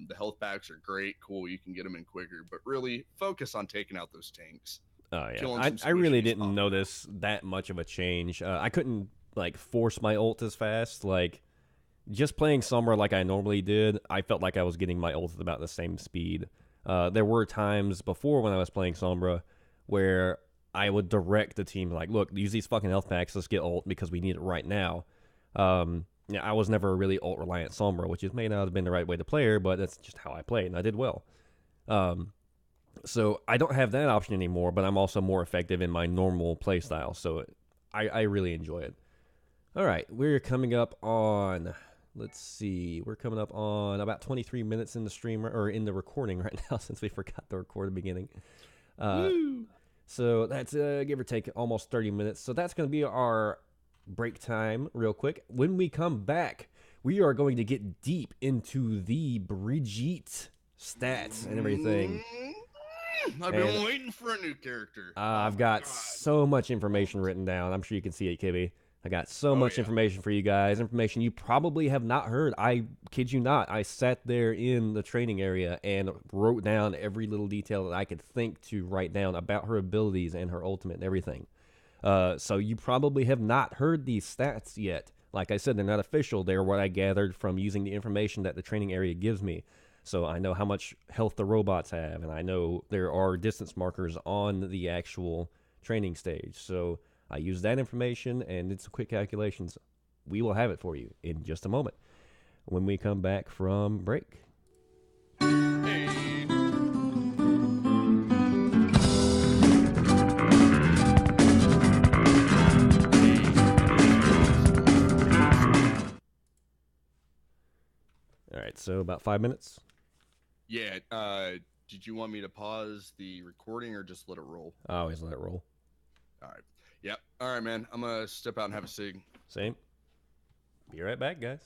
The health packs are great, cool. You can get them in quicker, but really focus on taking out those tanks. Oh yeah, I really didn't notice that much of a change. I couldn't like force my ult as fast. Like just playing Sombra like I normally did, I felt like I was getting my ult at about the same speed. There were times before when I was playing Sombra where I would direct the team like, look, use these fucking health packs, let's get ult because we need it right now. I was never a really ult reliant Sombra, which may not have been the right way to play her, but that's just how I played, and I did well. So I don't have that option anymore, but I'm also more effective in my normal play style, so I really enjoy it. All right, we're coming up on... Let's see. We're coming up on about 23 minutes in the stream or in the recording right now since we forgot to record the beginning. So that's give or take almost 30 minutes. So that's going to be our break time real quick. When we come back, we are going to get deep into the Brigitte stats and everything. I've been waiting for a new character. I've got so much information written down. I'm sure you can see it, Kibby. I got so much information for you guys, information you probably have not heard. I kid you not. I sat there in the training area and wrote down every little detail that I could think to write down about her abilities and her ultimate and everything. So you probably have not heard these stats yet. Like I said, they're not official. They're what I gathered from using the information that the training area gives me. So I know how much health the robots have, and I know there are distance markers on the actual training stage. So I use that information, and it's quick calculations. We will have it for you in just a moment when we come back from break. Hey. All right, so about 5 minutes. Yeah. Did you want me to pause the recording or just let it roll? I always let it roll. All right. Yep. All right, man. I'm gonna step out and have a cig. Same. Be right back, guys.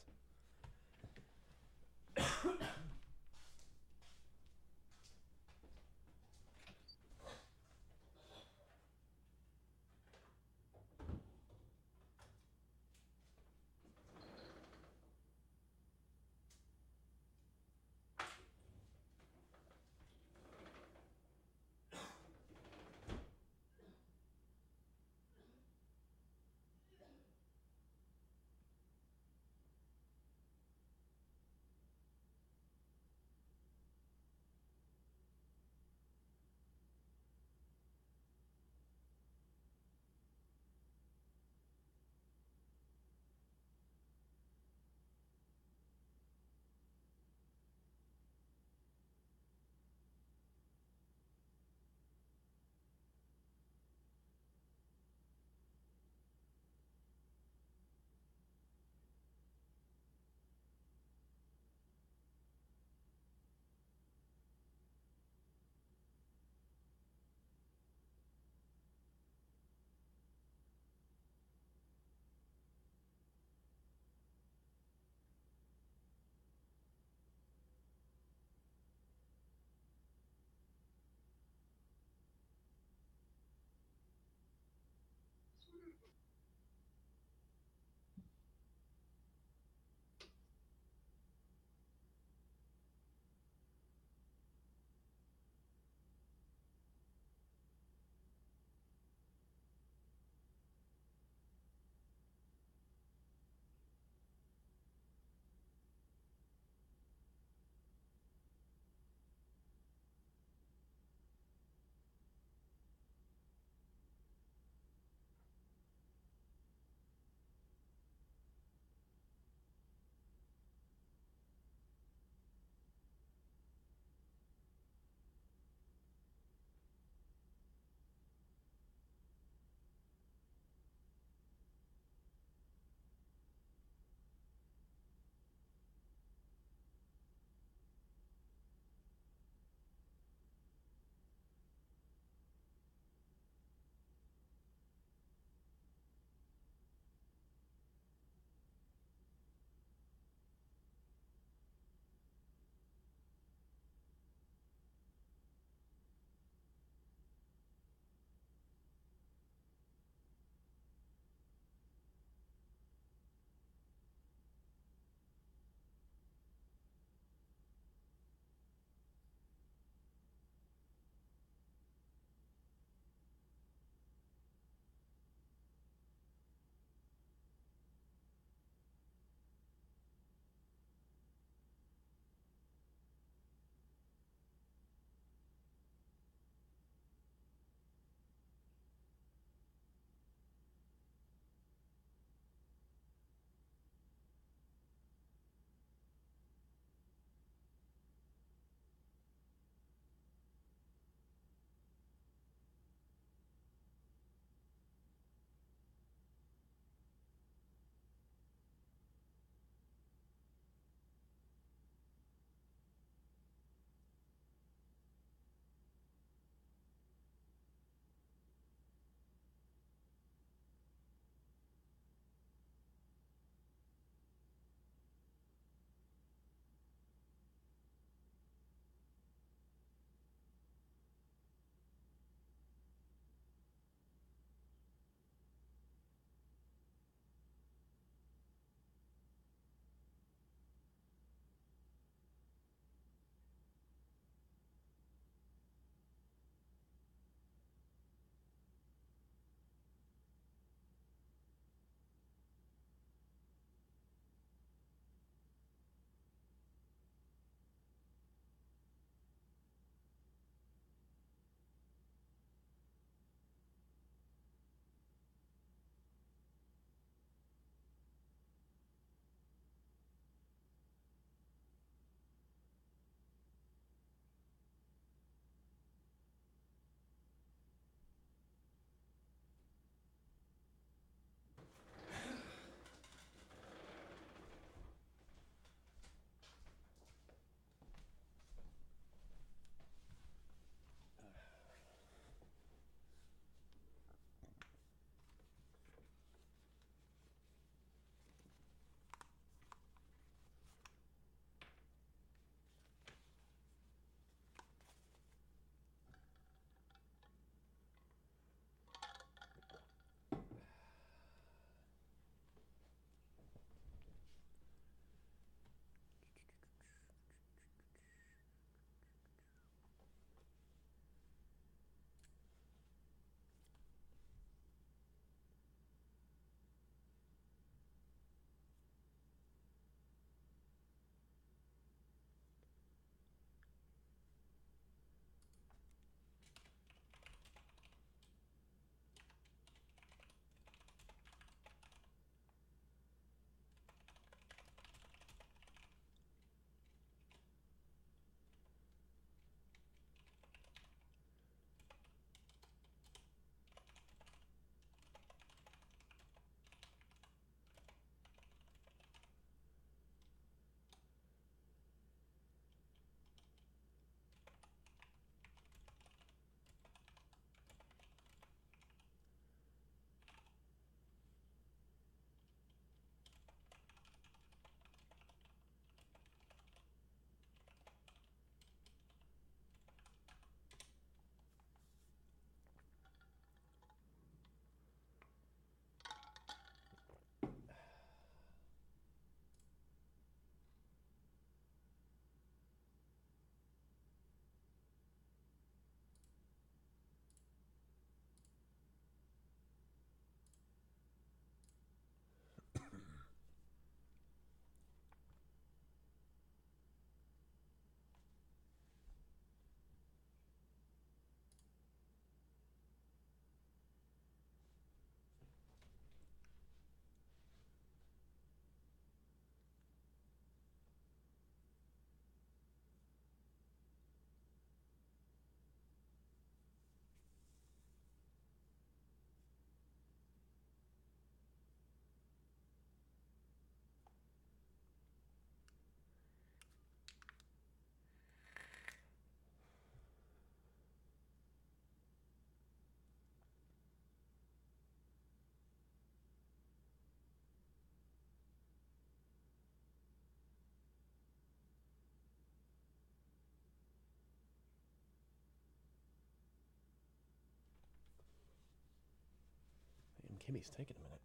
Kimmy's taking a minute.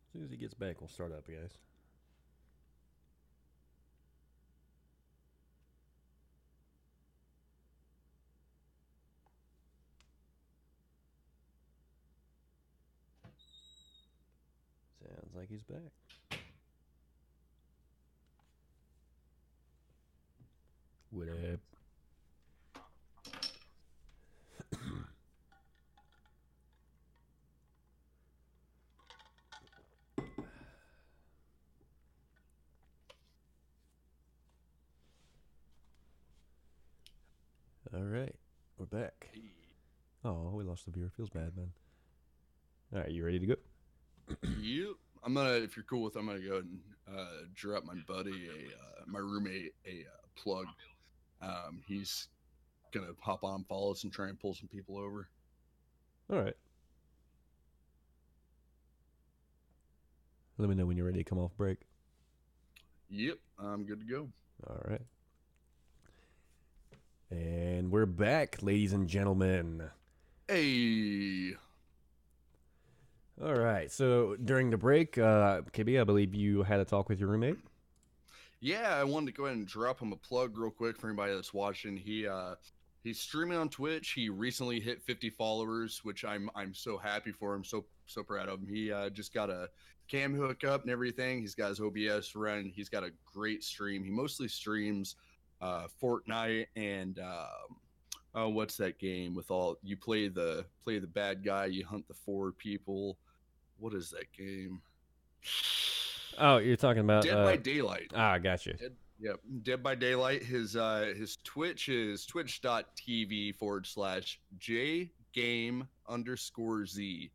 As soon as he gets back, we'll start up, guys. Sounds like he's back. What up? All right, we're back. Oh, we lost the viewer. Feels bad, man. All right, you ready to go? Yep. If you're cool with, I'm gonna go ahead and drop my buddy, my roommate, a plug. He's gonna hop on, follow us, and try and pull some people over. All right. Let me know when you're ready to come off break. Yep, I'm good to go. All right. And we're back, ladies and gentlemen. Hey. All right. So during the break, KB, I believe you had a talk with your roommate. Yeah, I wanted to go ahead and drop him a plug real quick for anybody that's watching. He's streaming on Twitch. He recently hit 50 followers, which I'm so happy for him. So proud of him. He just got a cam hookup and everything. He's got his OBS running. He's got a great stream. He mostly streams Fortnite and what's that game with all you play the bad guy, you hunt the 4 people. What is that game? Oh, you're talking about Dead by Daylight. Ah, gotcha. Dead by Daylight. His Twitch is twitch.tv/jgame_z.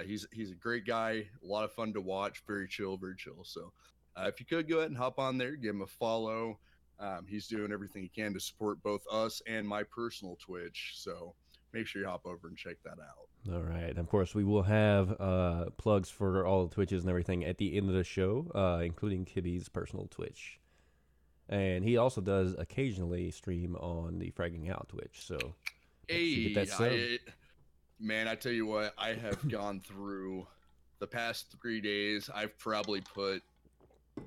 He's a great guy, a lot of fun to watch, very chill. So if you could go ahead and hop on there, give him a follow. He's doing everything he can to support both us and my personal Twitch, so make sure you hop over and check that out. All right. Of course, we will have plugs for all the Twitches and everything at the end of the show, including Kibby's personal Twitch. And he also does occasionally stream on the Fragging Out Twitch, so hey, get that man, I tell you what, I have gone through the past 3 days. I've probably put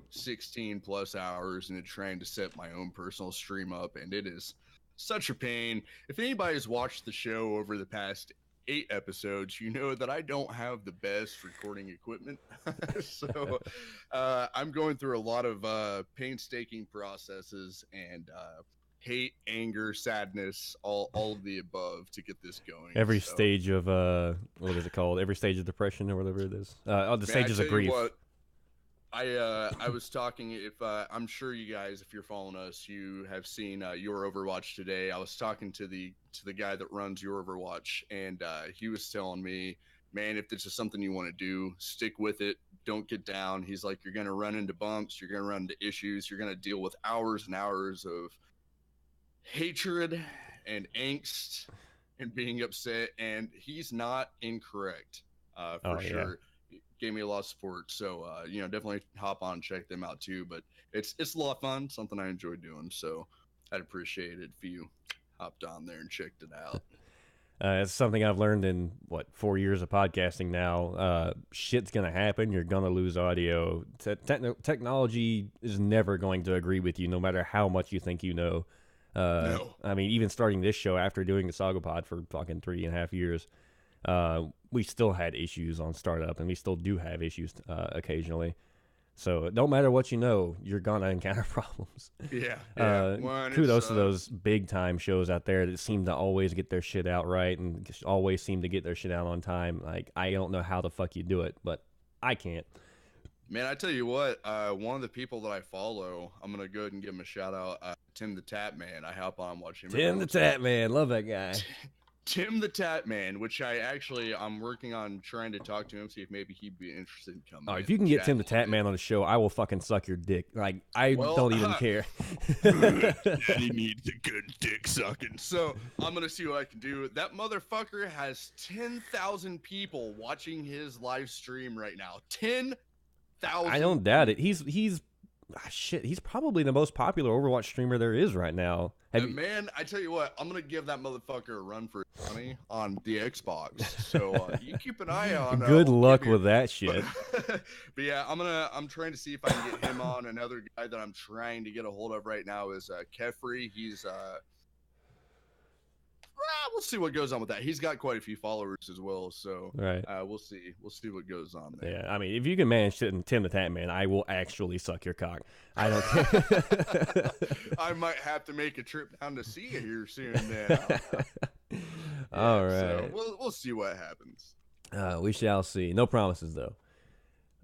16 plus hours into trying to set my own personal stream up, and it is such a pain. If anybody's watched the show over the past 8 episodes, you know that I don't have the best recording equipment. So I'm going through a lot of painstaking processes and hate, anger, sadness, all of the above to get this going. Every stage of what is it called? Every stage of depression or whatever it is. The stages of grief. I was talking, if I'm sure you guys, if you're following us, you have seen Your Overwatch today. I was talking to the guy that runs Your Overwatch, and he was telling me, man, if this is something you want to do, stick with it. Don't get down. He's like, you're going to run into bumps. You're going to run into issues. You're going to deal with hours and hours of hatred and angst and being upset. And he's not incorrect, for sure. Gave me a lot of support, so definitely hop on and check them out too. But it's a lot of fun, something I enjoy doing, so I'd appreciate it if you hopped on there and checked it out. It's something I've learned in 4 years of podcasting now. Shit's gonna happen. You're gonna lose audio. Technology is never going to agree with you, no matter how much you think you know. No. I mean, even starting this show after doing the Saga Pod for fucking 3.5 years. We still had issues on startup, and we still do have issues occasionally. So no matter what you know, you're gonna encounter problems. Yeah. Kudos to those big time shows out there that seem to always get their shit out right and always seem to get their shit out on time. Like, I don't know how the fuck you do it, but I can't. Man, I tell you what, one of the people that I follow, I'm gonna go ahead and give him a shout out. Tim the Tap Man. I hop on watching him. Tim the Tap Man, love that guy. Tim the Tat Man, which I'm working on trying to talk to him, see if maybe he'd be interested in coming. Oh, if you can get Tim the Tat Man on the show, I will fucking suck your dick. Like, I don't even care. Daddy needs a good dick sucking. So I'm gonna see what I can do. That motherfucker has 10,000 people watching his live stream right now. 10,000. I don't doubt it. He's Shit, he's probably the most popular Overwatch streamer there is right now. Man, I tell you what, I'm gonna give that motherfucker a run for his money on the Xbox. So you keep an eye on. Good luck with that shit. But yeah, I'm trying to see if I can get him on. Another guy that I'm trying to get a hold of right now is Kefri. He's we'll see what goes on with that. He's got quite a few followers as well, so right. We'll see what goes on there. Yeah, I mean, if you can manage Tim the Tap Man, I will actually suck your cock. I don't care. I might have to make a trip down to see you here soon. Then. All right, so we'll see what happens. We shall see. No promises though.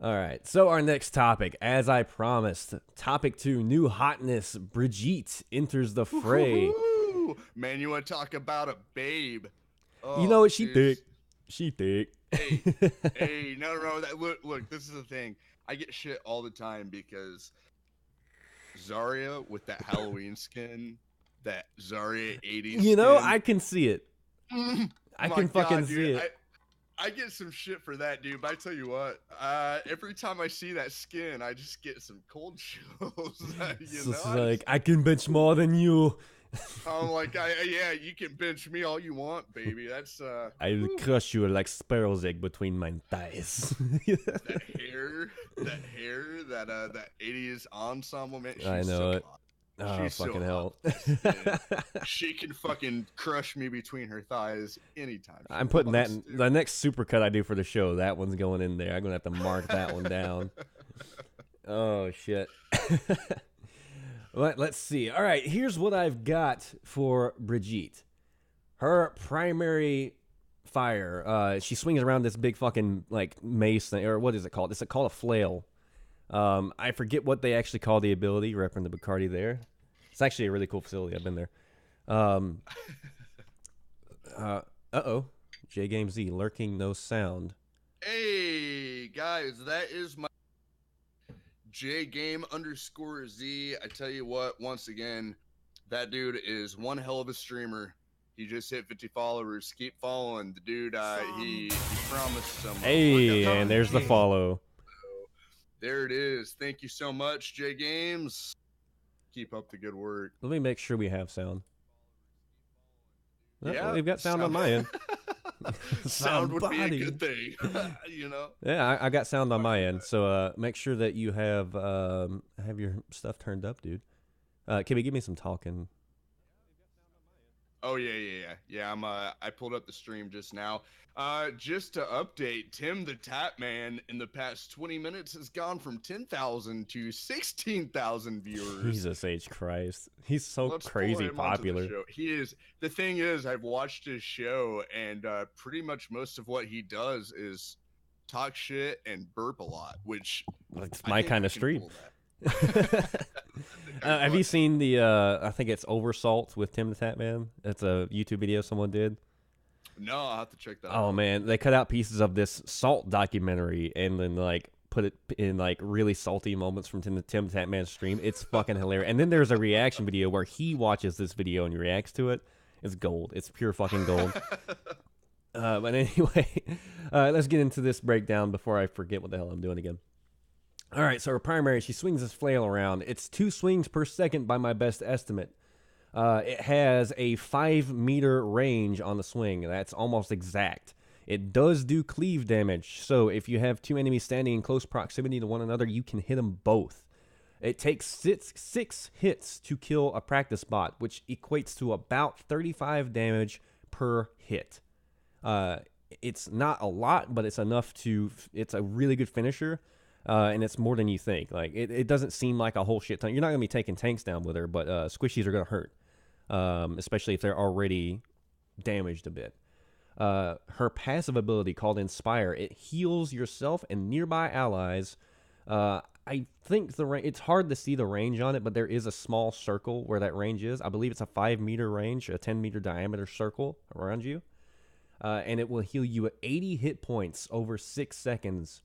All right, so our next topic, as I promised, topic 2, new hotness. Brigitte enters the fray. Man, you want to talk about a babe? Oh, you know what? She thick. She thick. Hey, no. That look. This is the thing. I get shit all the time because Zarya with that Halloween skin, that Zarya 80s. You know, skin, I can see it. I can fucking see it. I get some shit for that, dude. But I tell you what, every time I see that skin, I just get some cold chills. It's like I can bench more than you. I'm like, yeah, you can bench me all you want, baby. That's I will crush you like sparrow's egg between my thighs. that hair, that 80s ensemble, man. I know it. Hot. Oh, She's fucking so hell. She can fucking crush me between her thighs anytime. I'm putting that in the next supercut I do for the show. That one's going in there. I'm going to have to mark that one down. Oh, shit. Let's see. All right, here's what I've got for Brigitte. Her primary fire, she swings around this big fucking, like, mace thing, or what is it called? It's called a flail. I forget what they actually call the ability, repping the Bacardi there. It's actually a really cool facility. I've been there. Uh-oh. J-Game Z, lurking, no sound. Hey, guys, that is my J-Game_Z. I tell you what, once again, that dude is one hell of a streamer. He just hit 50 followers. Keep following the dude. He promised some. Hey, and there's the follow. There it is. Thank you so much, J Games. Keep up the good work. Let me make sure we have sound. Yeah, we've got sound on my end. Sound would be a good thing, you know. Yeah, I got sound on my end. So make sure that you have your stuff turned up, dude. Can we give me some talking? Oh yeah. I pulled up the stream just now. Just to update, Tim the Tap Man in the past 20 minutes has gone from 10,000 to 16,000 viewers. Jesus H. Christ. He's so crazy popular. He is. The thing is, I've watched his show, and pretty much most of what he does is talk shit and burp a lot, which it's my kind of stream. Have you seen the I think it's Oversalt with Tim the Tap Man? It's a YouTube video someone did. No, I'll have to check that out. Oh man, they cut out pieces of this salt documentary and then like put it in like really salty moments from Tim the Tap Man's stream. It's fucking hilarious. And then there's a reaction video where he watches this video and reacts to it. It's gold. It's pure fucking gold. But anyway, let's get into this breakdown before I forget what the hell I'm doing again. All right, so her primary, she swings this flail around. It's 2 swings per second by my best estimate. It has a 5-meter range on the swing. That's almost exact. It does do cleave damage, so if you have 2 enemies standing in close proximity to one another, you can hit them both. It takes 6 hits to kill a practice bot, which equates to about 35 damage per hit. It's not a lot, but it's enough to... It's a really good finisher. And it's more than you think. Like it doesn't seem like a whole shit ton. You're not gonna be taking tanks down with her, but squishies are gonna hurt, especially if they're already damaged a bit. Her passive ability called Inspire, it heals yourself and nearby allies. I think it's hard to see the range on it, but there is a small circle where that range is. I believe it's a 5-meter range, a 10-meter diameter circle around you, and it will heal you at 80 hit points over 6 seconds.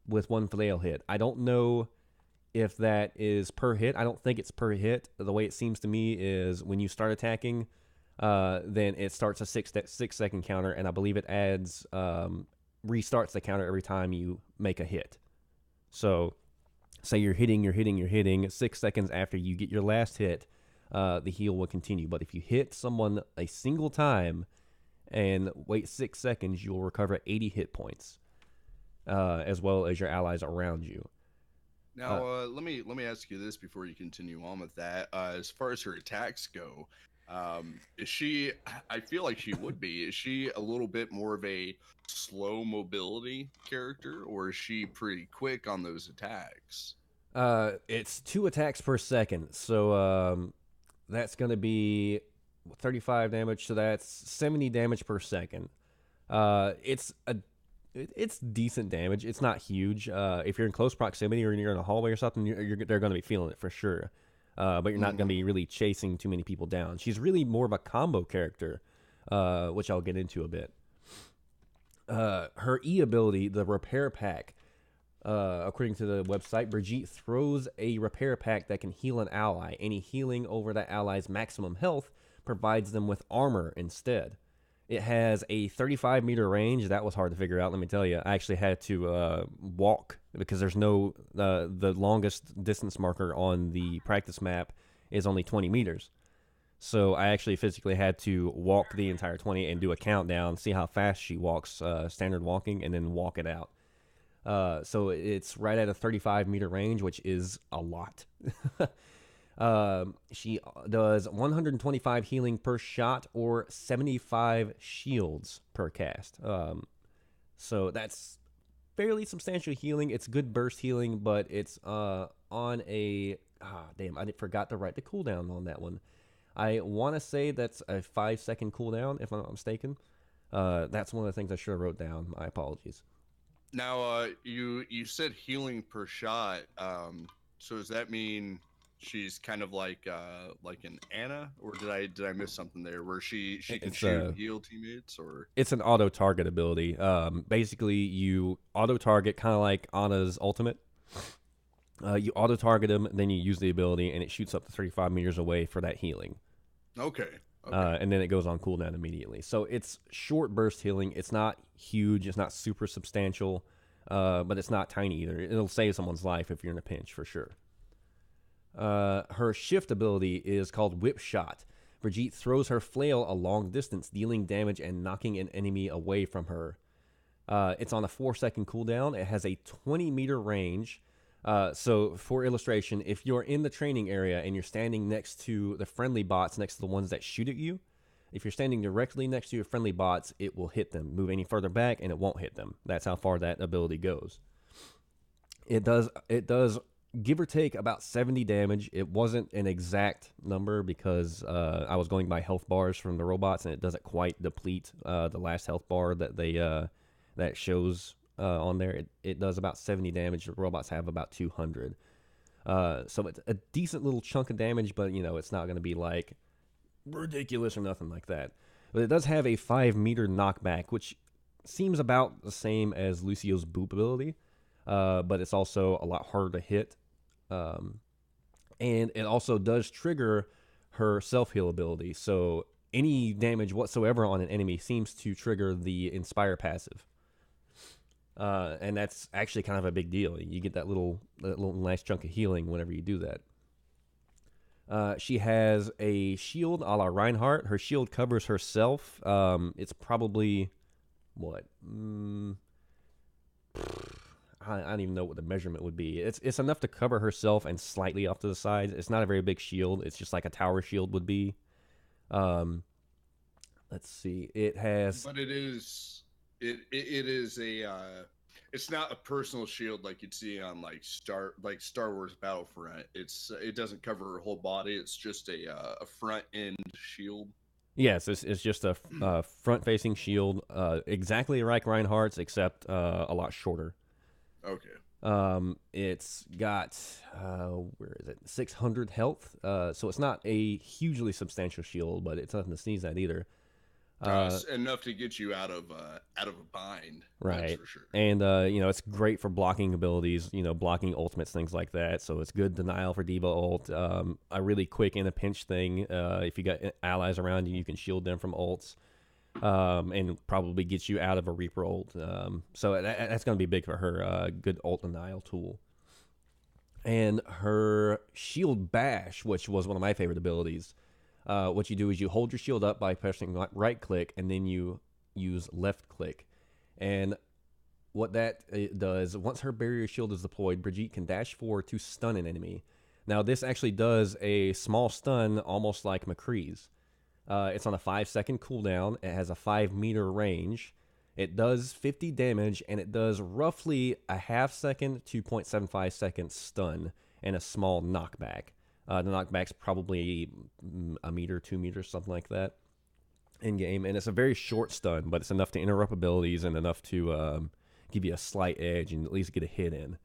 With one flail hit. I don't know if that is per hit. I don't think it's per hit. The way it seems to me is when you start attacking, then it starts a 6-second counter, and I believe it adds restarts the counter every time you make a hit. So say you're hitting. 6 seconds after you get your last hit, the heal will continue. But if you hit someone a single time and wait 6 seconds, you'll recover 80 hit points, as well as your allies around you. Now, let me ask you this before you continue on with that. As far as her attacks go, is she? I feel like she would be. Is she a little bit more of a slow mobility character, or is she pretty quick on those attacks? It's 2 attacks per second, so that's going to be 35 damage. So that's 70 damage per second. It's decent damage. It's not huge. If you're in close proximity or you're in a hallway or something, they're going to be feeling it for sure. But you're not going to be really chasing too many people down. She's really more of a combo character, which I'll get into a bit. Her E ability, the Repair Pack, according to the website, Brigitte throws a Repair Pack that can heal an ally. Any healing over that ally's maximum health provides them with armor instead. It has a 35-meter range. That was hard to figure out, let me tell you. I actually had to walk because there's no... the longest distance marker on the practice map is only 20 meters. So I actually physically had to walk the entire 20 and do a countdown, see how fast she walks, standard walking, and then walk it out. So it's right at a 35-meter range, which is a lot. She does 125 healing per shot or 75 shields per cast. So that's fairly substantial healing. It's good burst healing, but it's on a... damn, I forgot to write the cooldown on that one. I want to say that's a 5-second cooldown, if I'm not mistaken. That's one of the things I should have wrote down. My apologies. Now, you said healing per shot. So does that mean she's kind of like an Anna, or did I miss something there? Where she can shoot and heal teammates, or it's an auto target ability. Basically, you auto target kind of like Anna's ultimate. You auto target them, then you use the ability, and it shoots up to 35 meters away for that healing. Okay. And then it goes on cooldown immediately. So it's short burst healing. It's not huge. It's not super substantial, but it's not tiny either. It'll save someone's life if you're in a pinch for sure. Her shift ability is called Whip Shot. Brigitte throws her flail a long distance, dealing damage and knocking an enemy away from her. It's on a 4-second cooldown. It has a 20-meter range. So for illustration, if you're in the training area and you're standing next to the friendly bots, next to the ones that shoot at you, if you're standing directly next to your friendly bots, it will hit them. Move any further back and it won't hit them. That's how far that ability goes. It does give or take about 70 damage. It wasn't an exact number because I was going by health bars from the robots, and it doesn't quite deplete the last health bar that that shows on there. It does about 70 damage. The robots have about 200. So it's a decent little chunk of damage, but it's not going to be like ridiculous or nothing like that. But it does have a 5-meter knockback, which seems about the same as Lucio's boop ability, but it's also a lot harder to hit. And it also does trigger her self-heal ability. So any damage whatsoever on an enemy seems to trigger the Inspire passive. And that's actually kind of a big deal. You get that little nice chunk of healing whenever you do that. She has a shield a la Reinhardt. Her shield covers herself. It's probably, what? I don't even know what the measurement would be. It's enough to cover herself and slightly off to the side. It's not a very big shield. It's just like a tower shield would be. Let's see. It has... But it is a it's not a personal shield like you'd see on like Star Wars Battlefront. It doesn't cover her whole body. It's just a front end shield. Yes, it's just a front facing shield, exactly like Reinhardt's, except a lot shorter. Okay. It's got where is it? 600 health. So it's not a hugely substantial shield, but it's nothing to sneeze at either. Enough to get you out of a bind, right? That's for sure. And it's great for blocking abilities, blocking ultimates, things like that. So it's good denial for Diva ult. A really quick in a pinch thing. If you got allies around you, you can shield them from ults, and probably get you out of a Reaper ult. So that's going to be big for her. Good ult denial tool. And her shield bash, which was one of my favorite abilities, what you do is you hold your shield up by pressing right click, and then you use left click. And what that does, once her barrier shield is deployed, Brigitte can dash forward to stun an enemy. Now, this actually does a small stun, almost like McCree's. It's on a 5-second cooldown. It has a 5-meter range. It does 50 damage, and it does roughly a half second to 0.75 second stun and a small knockback. The knockback's probably a meter, 2 meters, something like that in game. And it's a very short stun, but it's enough to interrupt abilities and enough to give you a slight edge and at least get a hit in.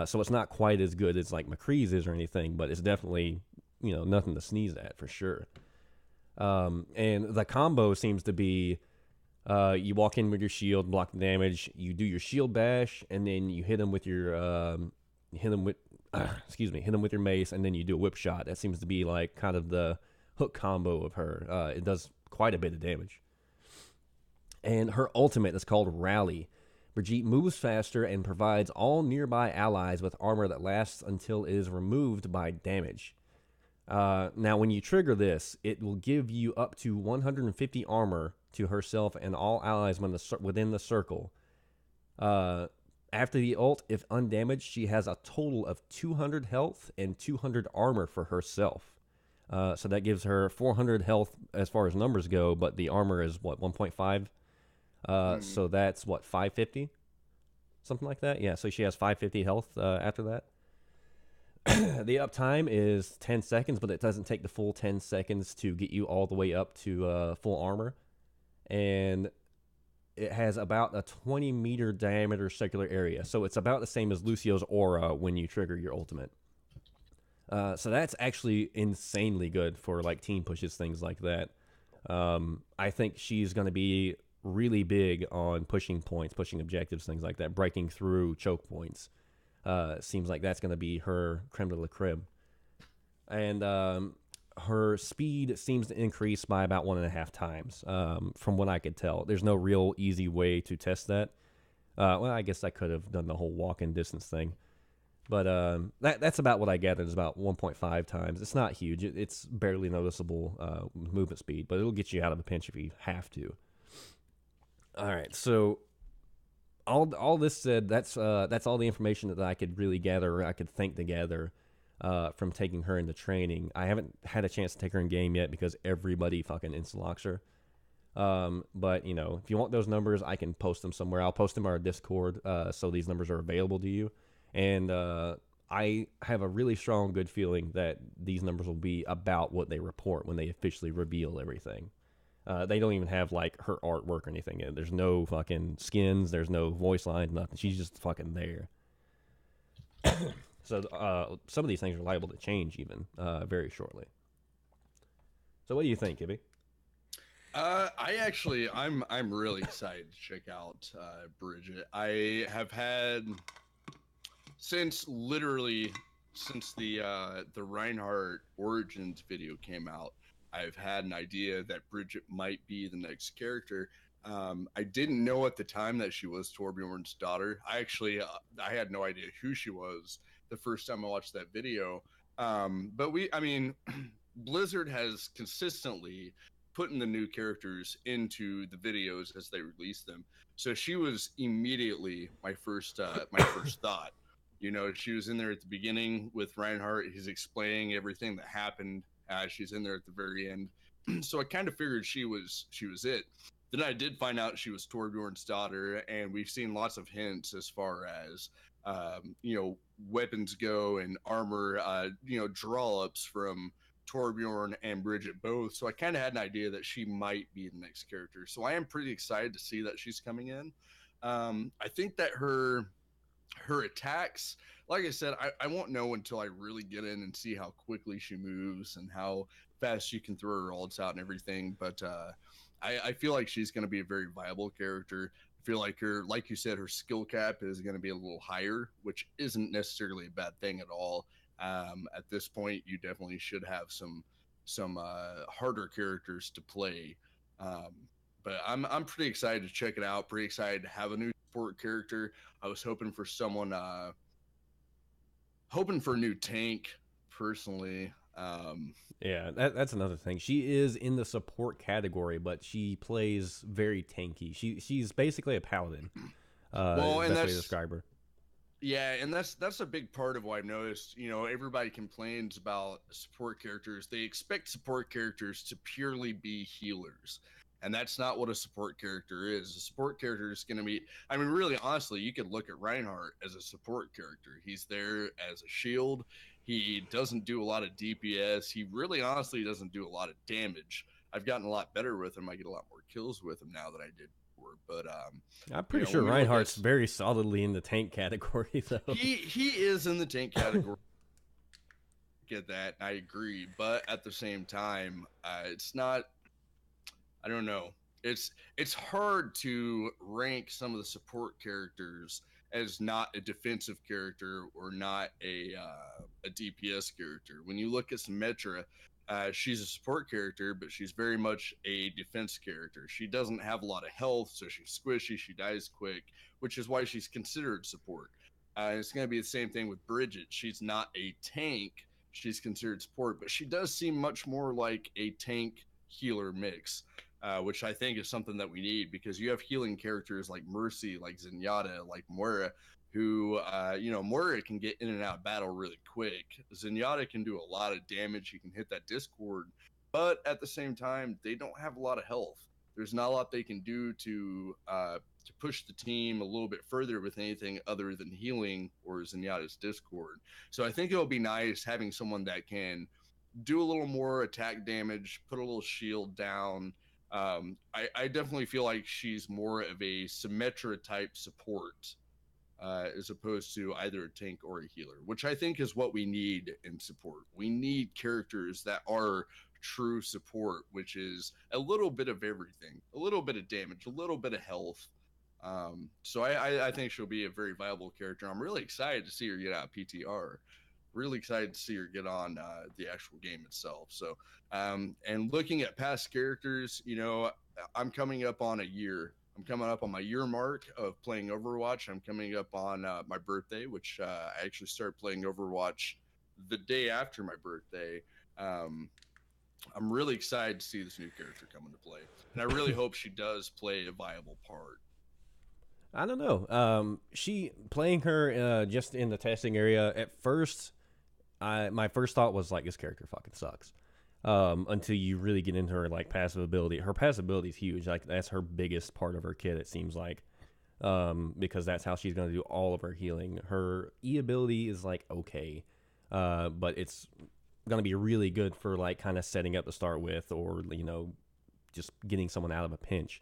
So it's not quite as good as like McCree's is or anything, but it's definitely, nothing to sneeze at for sure. And the combo seems to be you walk in with your shield, block the damage, you do your shield bash, and then you hit him with your hit him with your mace, and then you do a whip shot. That seems to be like kind of the hook combo of her. It does quite a bit of damage. And her ultimate is called Rally. Brigitte moves faster and provides all nearby allies with armor that lasts until it is removed by damage. Now, when you trigger this, it will give you up to 150 armor to herself and all allies within the circle. After the ult, if undamaged, she has a total of 200 health and 200 armor for herself. So that gives her 400 health as far as numbers go, but the armor is, 1.5? So that's, 550? Something like that? Yeah, so she has 550 health after that. The uptime is 10 seconds, but it doesn't take the full 10 seconds to get you all the way up to full armor. And it has about a 20-meter diameter circular area. So it's about the same as Lucio's aura when you trigger your ultimate. So that's actually insanely good for like team pushes, things like that. I think she's going to be really big on pushing points, pushing objectives, things like that, breaking through choke points. Seems like that's going to be her creme de la creme. And her speed seems to increase by about 1.5 times, from what I could tell. There's no real easy way to test that. Well, I guess I could have done the whole walk-in distance thing. But that's about what I gathered, is about 1.5 times. It's not huge. It's barely noticeable movement speed, but it'll get you out of a pinch if you have to. All right, so all this said, that's all the information that I could really gather, or I could think to gather from taking her into training. I haven't had a chance to take her in game yet because everybody fucking insta-locks her. But if you want those numbers, I can post them somewhere. I'll post them on our Discord, so these numbers are available to you. And I have a really strong, good feeling that these numbers will be about what they report when they officially reveal everything. They don't even have like her artwork or anything. There's no fucking skins. There's no voice lines. Nothing. She's just fucking there. So some of these things are liable to change even very shortly. So what do you think, Kibby? I'm really excited to check out Brigitte. I have had since the Reinhardt Origins video came out, I've had an idea that Brigitte might be the next character. I didn't know at the time that she was Torbjorn's daughter. I had no idea who she was the first time I watched that video. But Blizzard has consistently put in the new characters into the videos as they release them. So she was immediately my first thought. She was in there at the beginning with Reinhardt. He's explaining everything that happened. She's in there at the very end. So I kind of figured she was it. Then I did find out she was Torbjorn's daughter, and we've seen lots of hints as far as weapons go and armor, draw-ups from Torbjorn and Brigitte both. So I kind of had an idea that she might be the next character. So I am pretty excited to see that she's coming in. I think that her attacks, like I said, I won't know until I really get in and see how quickly she moves and how fast she can throw her ults out and everything. But I feel like she's going to be a very viable character. I feel like like you said, her skill cap is going to be a little higher, which isn't necessarily a bad thing at all. At this point, you definitely should have some harder characters to play. But I'm pretty excited to check it out. Pretty excited to have a new support character. I was hoping for someone hoping for a new tank, personally. Yeah, that's another thing. She is in the support category, but she plays very tanky. She's basically a paladin. Well, and Best way to that's describe her. yeah, and that's a big part of what I've noticed. Everybody complains about support characters. They expect support characters to purely be healers. And that's not what a support character is. A support character is going to be, I mean, really, honestly, you could look at Reinhardt as a support character. He's there as a shield. He doesn't do a lot of DPS. He really, honestly, doesn't do a lot of damage. I've gotten a lot better with him. I get a lot more kills with him now than I did before. But I'm pretty sure when we look Reinhardt's at very solidly in the tank category, though. he is in the tank category. Get that? I agree, but at the same time, it's not. I don't know. It's hard to rank some of the support characters as not a defensive character or not a DPS character. When you look at Symmetra, she's a support character, but she's very much a defense character. She doesn't have a lot of health, so she's squishy. She dies quick, which is why she's considered support. It's going to be the same thing with Brigitte. She's not a tank. She's considered support, but she does seem much more like a tank healer mix. Which I think is something that we need because you have healing characters like Mercy, like Zenyatta, like Moira, who, Moira can get in and out of battle really quick. Zenyatta can do a lot of damage. He can hit that Discord, but at the same time, they don't have a lot of health. There's not a lot they can do to push the team a little bit further with anything other than healing or Zenyatta's Discord. So I think it'll be nice having someone that can do a little more attack damage, put a little shield down. I definitely feel like she's more of a Symmetra type support as opposed to either a tank or a healer, which I think is what we need in support. We need characters that are true support, which is a little bit of everything, a little bit of damage, a little bit of health. So I think she'll be a very viable character. I'm really excited to see her get out of PTR. Really excited to see her get on the actual game itself. So, and looking at past characters, I'm coming up on a year. I'm coming up on my year mark of playing Overwatch. I'm coming up on my birthday, which I actually started playing Overwatch the day after my birthday. I'm really excited to see this new character come into play, and I really hope she does play a viable part. I don't know. She playing her just in the testing area at first. My first thought was like, this character fucking sucks. Until you really get into her like passive ability. Her passive ability is huge. Like that's her biggest part of her kit, it seems like. Because that's how she's gonna do all of her healing. Her E ability is like okay. But it's gonna be really good for like kind of setting up to start with, or just getting someone out of a pinch.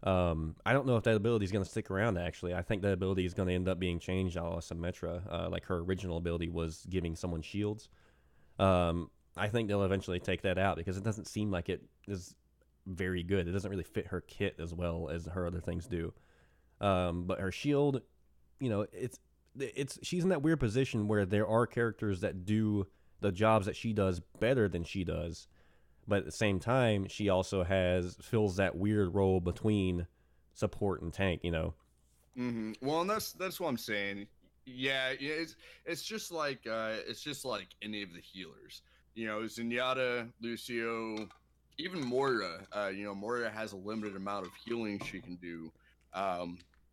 I don't know if that ability is going to stick around, actually. I think that ability is going to end up being changed a la Symmetra. Like her original ability was giving someone shields. I think they'll eventually take that out because it doesn't seem like it is very good. It doesn't really fit her kit as well as her other things do. But her shield, she's in that weird position where there are characters that do the jobs that she does better than she does. But at the same time, she also fills that weird role between support and tank, Mm-hmm. Well, and that's what I'm saying. Yeah, it's just like any of the healers. Zenyatta, Lucio, even Moira. Moira has a limited amount of healing she can do.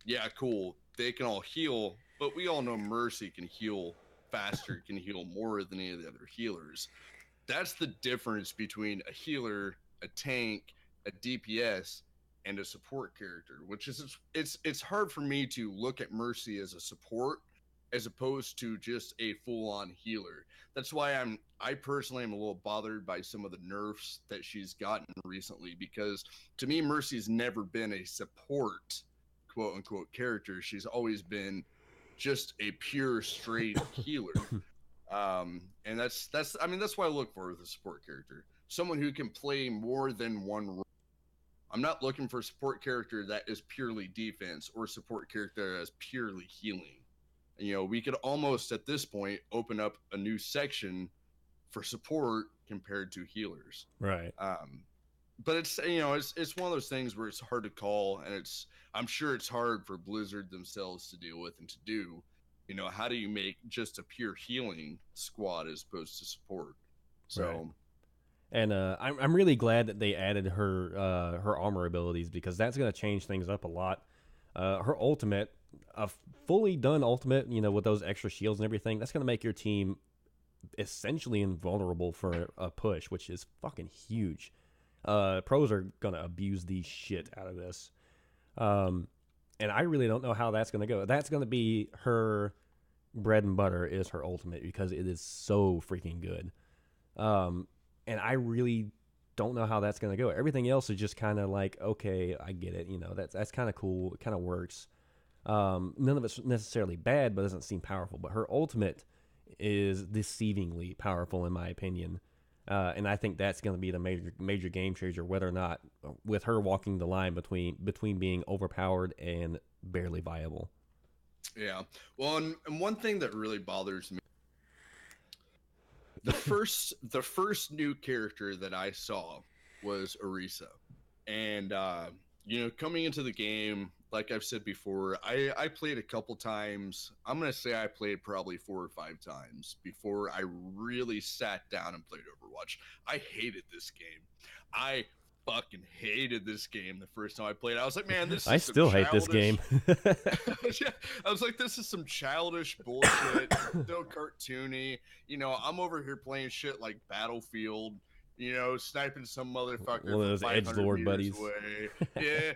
Yeah, cool. They can all heal, but we all know Mercy can heal faster, can heal more than any of the other healers. That's the difference between a healer, a tank, a DPS, and a support character, which is it's hard for me to look at Mercy as a support as opposed to just a full-on healer. That's why I personally am a little bothered by some of the nerfs that she's gotten recently, because to me Mercy's never been a support quote unquote character. She's always been just a pure straight healer. And that's what I look for with a support character. Someone who can play more than one role. I'm not looking for a support character that is purely defense or a support character that is purely healing. We could almost at this point open up a new section for support compared to healers. Right. But it's one of those things where it's hard to call, and I'm sure it's hard for Blizzard themselves to deal with and to do. how do you make just a pure healing squad as opposed to support? So. Right. And I'm really glad that they added her armor abilities, because that's going to change things up a lot. Her ultimate, a fully done ultimate, with those extra shields and everything, that's going to make your team essentially invulnerable for a push, which is fucking huge. Pros are going to abuse the shit out of this. And I really don't know how that's going to go. That's going to be her bread and butter, is her ultimate, because it is so freaking good. And I really don't know how that's going to go. Everything else is just kind of like, okay, I get it. That's kind of cool. It kind of works. None of it's necessarily bad, but doesn't seem powerful. But her ultimate is deceivingly powerful, in my opinion. And I think that's going to be the major game changer, whether or not, with her walking the line between being overpowered and barely viable. Yeah. Well, and one thing that really bothers me, the first new character that I saw was Orisa. And coming into the game, like I've said before, I played a couple times. I'm gonna say I played probably 4 or 5 times before I really sat down and played Overwatch. I hated this game. I fucking hated this game the first time I played. I was like, man, this is I still hate this game. Yeah, I was like, this is some childish bullshit, so cartoony. I'm over here playing shit like Battlefield, sniping some motherfucker One of those from 500 edgelord meters buddies. away. Yeah.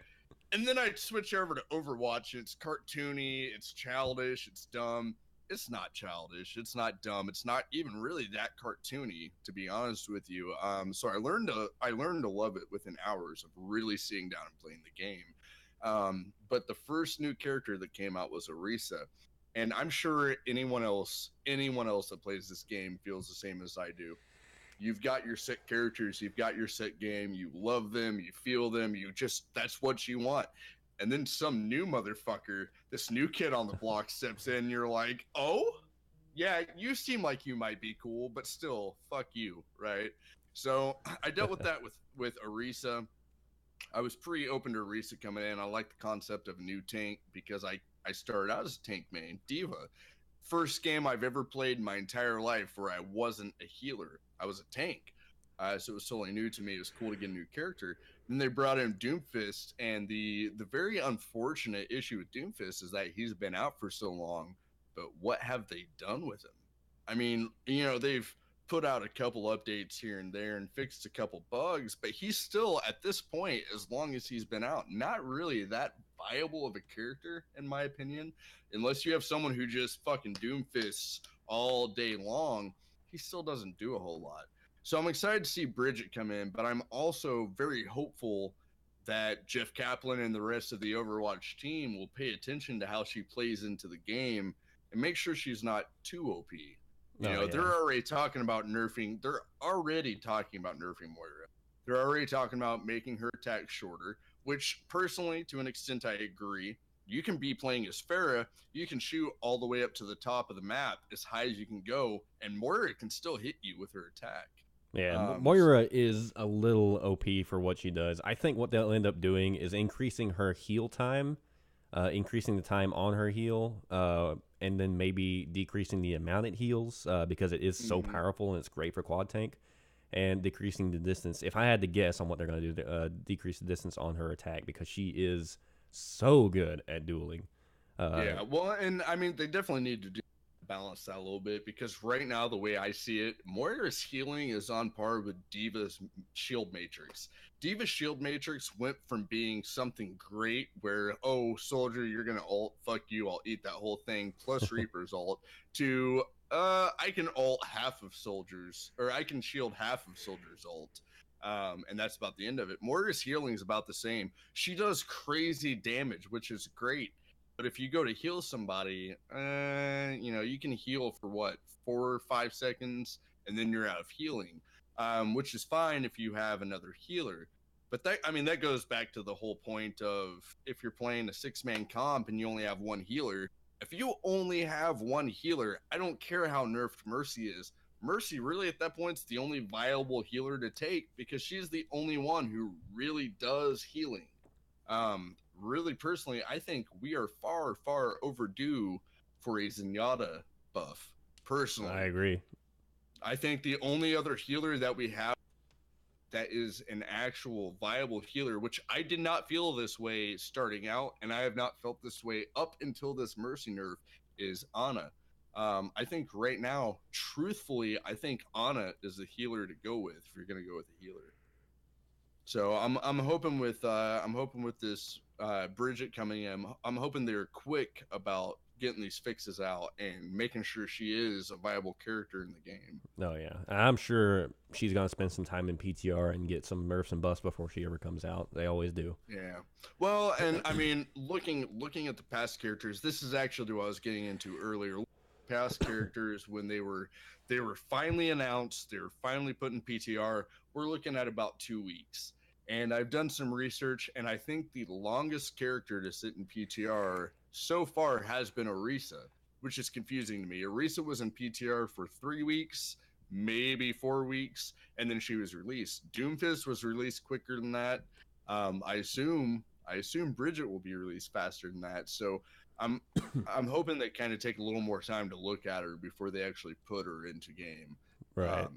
And then I switch over to Overwatch. It's cartoony, it's childish, it's dumb. It's not childish, it's not dumb, it's not even really that cartoony, to be honest with you. So I learned to love it within hours of really sitting down and playing the game. But the first new character that came out was Orisa, and I'm sure anyone else that plays this game feels the same as I do. You've got your set characters, you've got your set game, you love them, you feel them, that's what you want. And then some new motherfucker, this new kid on the block steps in, and you're like, oh? Yeah, you seem like you might be cool, but still, fuck you, right? So I dealt with that with Orisa. I was pretty open to Orisa coming in. I like the concept of a new tank because I started out as a tank main, Diva. First game I've ever played in my entire life where I wasn't a healer. I was a tank. So it was totally new to me. It was cool to get a new character. Then they brought in Doomfist, and the very unfortunate issue with Doomfist is that he's been out for so long, but what have they done with him? I mean, they've put out a couple updates here and there and fixed a couple bugs, but he's still, at this point, as long as he's been out, not really that viable of a character, in my opinion. Unless you have someone who just fucking Doomfists all day long, he still doesn't do a whole lot. So I'm excited to see Brigitte come in, but I'm also very hopeful that Jeff Kaplan and the rest of the Overwatch team will pay attention to how she plays into the game and make sure she's not too OP. They're already talking about nerfing. They're already talking about nerfing Moira. They're already talking about making her attack shorter, which personally, to an extent, I agree. You can be playing as Pharah, you can shoot all the way up to the top of the map as high as you can go, and Moira can still hit you with her attack. Yeah, Moira is a little OP for what she does. I think what they'll end up doing is increasing her heal time, increasing the time on her heal, and then maybe decreasing the amount it heals, because it is so powerful and it's great for quad tank, and decreasing the distance. If I had to guess on what they're going to do, decrease the distance on her attack, because she is so good at dueling. Yeah, well, and I mean, they definitely need to balance that a little bit, because right now, the way I see it, Moira's healing is on par with Diva's shield matrix. Diva's shield matrix went from being something great where, oh, soldier, you're going to ult, fuck you, I'll eat that whole thing, plus Reaper's ult, to, I can ult half of soldiers, or I can shield half of soldiers' ult. And that's about the end of it. Moira's healing is about the same. She does crazy damage, which is great. But if you go to heal somebody, you can heal for 4 or 5 seconds, and then you're out of healing, which is fine if you have another healer. But that goes back to the whole point of, if you're playing a 6-man comp and you only have one healer, if you only have one healer, I don't care how nerfed Mercy is. Mercy really at that point is the only viable healer to take, because she's the only one who really does healing. Really personally, I think we are far, far overdue for a Zenyatta buff. Personally, I agree. I think the only other healer that we have that is an actual viable healer, which I did not feel this way starting out, and I have not felt this way up until this Mercy nerf, is Ana. I think right now, truthfully, I think Ana is the healer to go with if you're going to go with a healer. So I'm hoping with this Brigitte coming in, I'm hoping they're quick about getting these fixes out and making sure she is a viable character in the game. Oh yeah, I'm sure she's gonna spend some time in PTR and get some nerfs and buffs before she ever comes out. They always do. Yeah. Well, and I mean, looking at the past characters, this is actually what I was getting into earlier. Past characters, when they were finally announced, they were finally put in PTR. We're looking at about 2 weeks. And I've done some research, and I think the longest character to sit in PTR so far has been Orisa, which is confusing to me. Orisa was in PTR for 3 weeks, maybe 4 weeks, and then she was released. Doomfist was released quicker than that. I assume Brigitte will be released faster than that. So I'm hoping they kind of take a little more time to look at her before they actually put her into game. Right.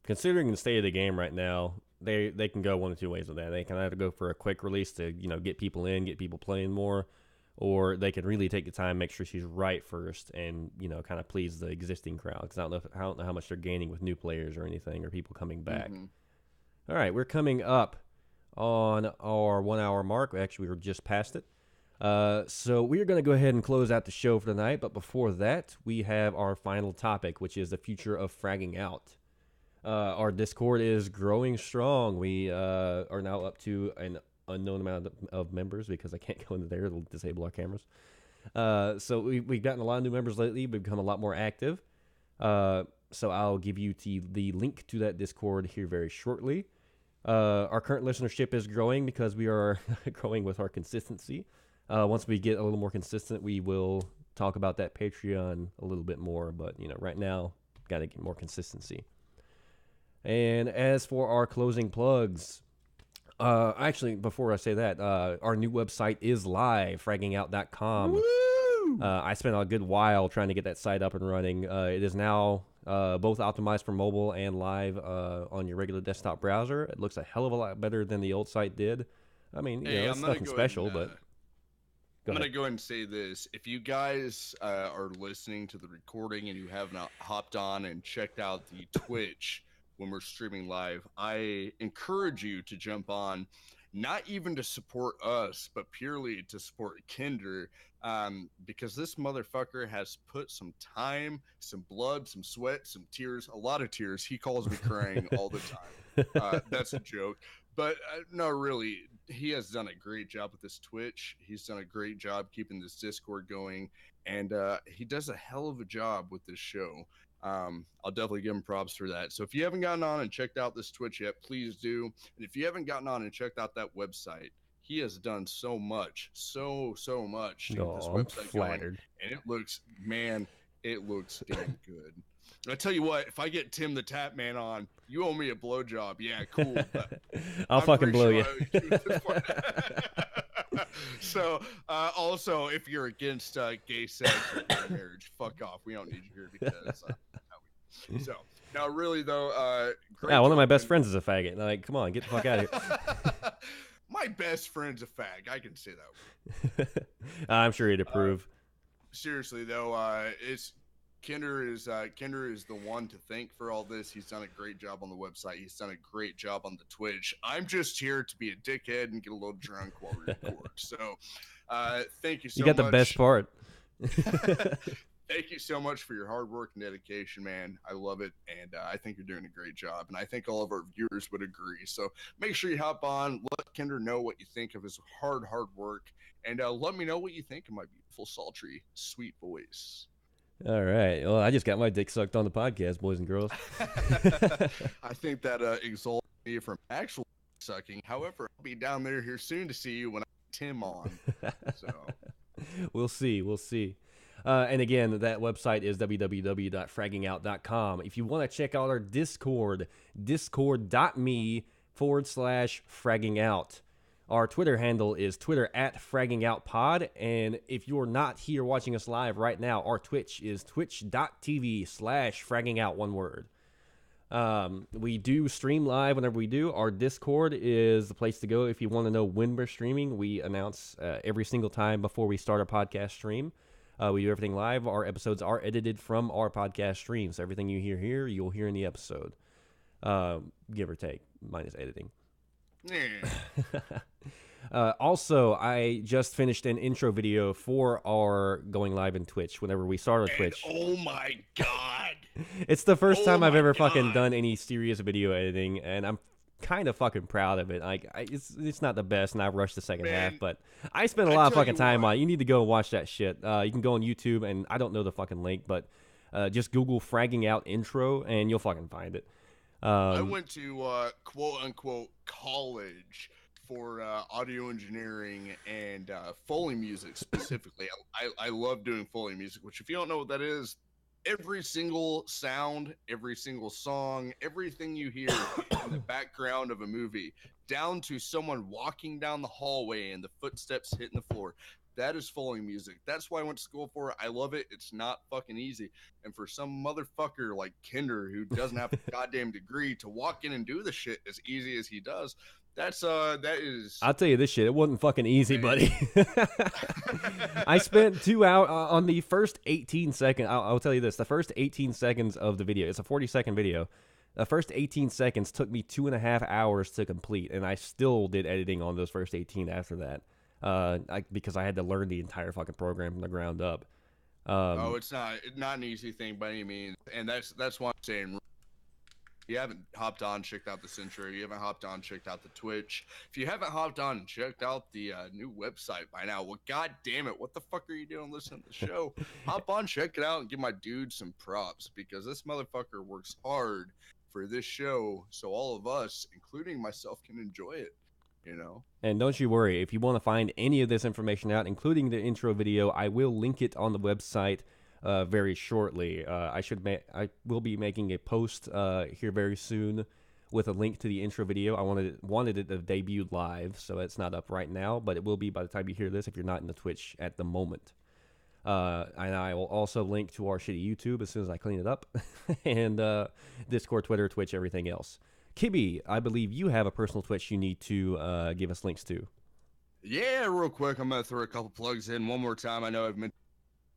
Considering the state of the game right now, they can go one of two ways with that. They can either go for a quick release to get people in, get people playing more, or they can really take the time, make sure she's right first, and kind of please the existing crowd. Because I don't know how much they're gaining with new players or anything, or people coming back. Mm-hmm. All right, we're coming up on our 1 hour mark. Actually, we were just past it. So we're going to go ahead and close out the show for tonight. But before that, we have our final topic, which is the future of fragging out. Our Discord is growing strong. We are now up to an unknown amount of members because I can't go into there. It'll disable our cameras. So we've gotten a lot of new members lately. We've become a lot more active. So I'll give you the link to that Discord here very shortly. Our current listenership is growing because we are growing with our consistency. Once we get a little more consistent, we will talk about that Patreon a little bit more. But right now, got to get more consistency. And as for our closing plugs, actually, before I say that, our new website is live, fraggingout.com. I spent a good while trying to get that site up and running. It is now both optimized for mobile and live on your regular desktop browser. It looks a hell of a lot better than the old site did. I mean, it's nothing special, but... I'm going to go ahead and say this. If you guys are listening to the recording and you have not hopped on and checked out the Twitch when we're streaming live, I encourage you to jump on, not even to support us, but purely to support Kinder, because this motherfucker has put some time, some blood, some sweat, some tears, a lot of tears. He calls me crying all the time. That's a joke. But no, really, he has done a great job with this Twitch. He's done a great job keeping this Discord going, and he does a hell of a job with this show. I'll definitely give him props for that. So if you haven't gotten on and checked out this Twitch yet, please do. And if you haven't gotten on and checked out that website, he has done so much to get this website flattered. Going. And it looks damn good. I tell you what, if I get Tim the Tap Man on, you owe me a blowjob. Yeah, cool. I'll fucking blow you. So, also, if you're against gay sex or gay marriage, fuck off. We don't need you here because. So, now, really though, one of my best friends is a faggot. Like, come on, get the fuck out of here. My best friend's a fag. I can say that. I'm sure he'd approve. Seriously though, Kinder is the one to thank for all this. He's done a great job on the website. He's done a great job on the Twitch. I'm just here to be a dickhead and get a little drunk while we record. So, thank you so much. You got the best part. Thank you so much for your hard work and dedication, man. I love it, and I think you're doing a great job, and I think all of our viewers would agree. So make sure you hop on, let Kinder know what you think of his hard work, and let me know what you think of my beautiful, sultry, sweet voice. All right. Well, I just got my dick sucked on the podcast, boys and girls. I think that exalts me from actual sucking. However, I'll be down there here soon to see you when I get Tim on. So We'll see. And again, that website is www.fraggingout.com. If you want to check out our Discord, discord.me/fraggingout. Our Twitter handle is Twitter at FraggingOutPod. And if you're not here watching us live right now, our Twitch is twitch.tv/FraggingOut, one word. We do stream live whenever we do. Our Discord is the place to go if you want to know when we're streaming. We announce every single time before we start our podcast stream. We do everything live. Our episodes are edited from our podcast streams. So everything you hear here, you'll hear in the episode. Give or take, minus editing. Also, I just finished an intro video for our going live in Twitch whenever we start our Twitch. Oh my god. It's the first time I've ever fucking God. done any serious video editing, and I'm kind of fucking proud of it. Like, it's not the best, and I rushed the second half, but I spent a lot of fucking time on it. You need to go and watch that shit. You can go on YouTube, and I don't know the fucking link, but just Google Fragging Out Intro, and you'll fucking find it. I went to quote-unquote college for audio engineering and Foley music specifically. I love doing Foley music, which if you don't know what that is, every single sound, every single song, everything you hear in the background of a movie, down to someone walking down the hallway and the footsteps hitting the floor, that is Foley music. That's why I went to school for it. I love it. It's not fucking easy. And for some motherfucker like Kinder who doesn't have a goddamn degree to walk in and do the shit as easy as he does, that is. I'll tell you this shit. It wasn't fucking easy, buddy. I spent 2 hours on the first 18 seconds. I'll tell you this. The first 18 seconds of the video, it's a 40-second video. The first 18 seconds took me 2.5 hours to complete, and I still did editing on those first 18 after that. Because I had to learn the entire fucking program from the ground up. It's not an easy thing by any means, and that's why I'm saying, if you haven't hopped on, checked out this intro, you haven't hopped on, checked out the Twitch, if you haven't hopped on and checked out the new website by now, well, god damn it, what the fuck are you doing listening to the show? Hop on, check it out, and give my dude some props, because this motherfucker works hard for this show, so all of us, including myself, can enjoy it. You know, and don't you worry, if you want to find any of this information out, including the intro video, I will link it on the website very shortly. I will be making a post here very soon with a link to the intro video. I wanted it to debut live, so it's not up right now, but it will be by the time you hear this if you're not in the Twitch at the moment. And I will also link to our shitty YouTube as soon as I clean it up, and Discord, Twitter, Twitch, everything else. Kibby, I believe you have a personal Twitch you need to give us links to. Yeah, real quick, I'm going to throw a couple plugs in one more time. I know I've mentioned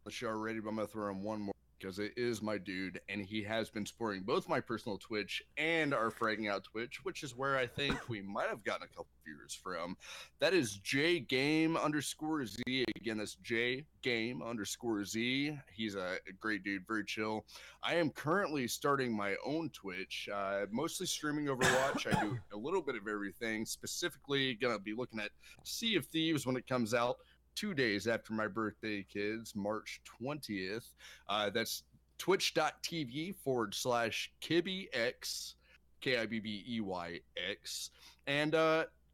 the show already, but I'm going to throw in one more because it is my dude, and he has been supporting both my personal Twitch and our Fragging Out Twitch, which is where I think we might have gotten a couple viewers from. That is JGame_Z. Again, that's JGame_Z. He's a great dude, very chill. I am currently starting my own Twitch, mostly streaming Overwatch. I do a little bit of everything, specifically going to be looking at Sea of Thieves when it comes out. 2 days after my birthday, kids, March 20th. That's twitch.tv/KibbyX, KIBBEYX. And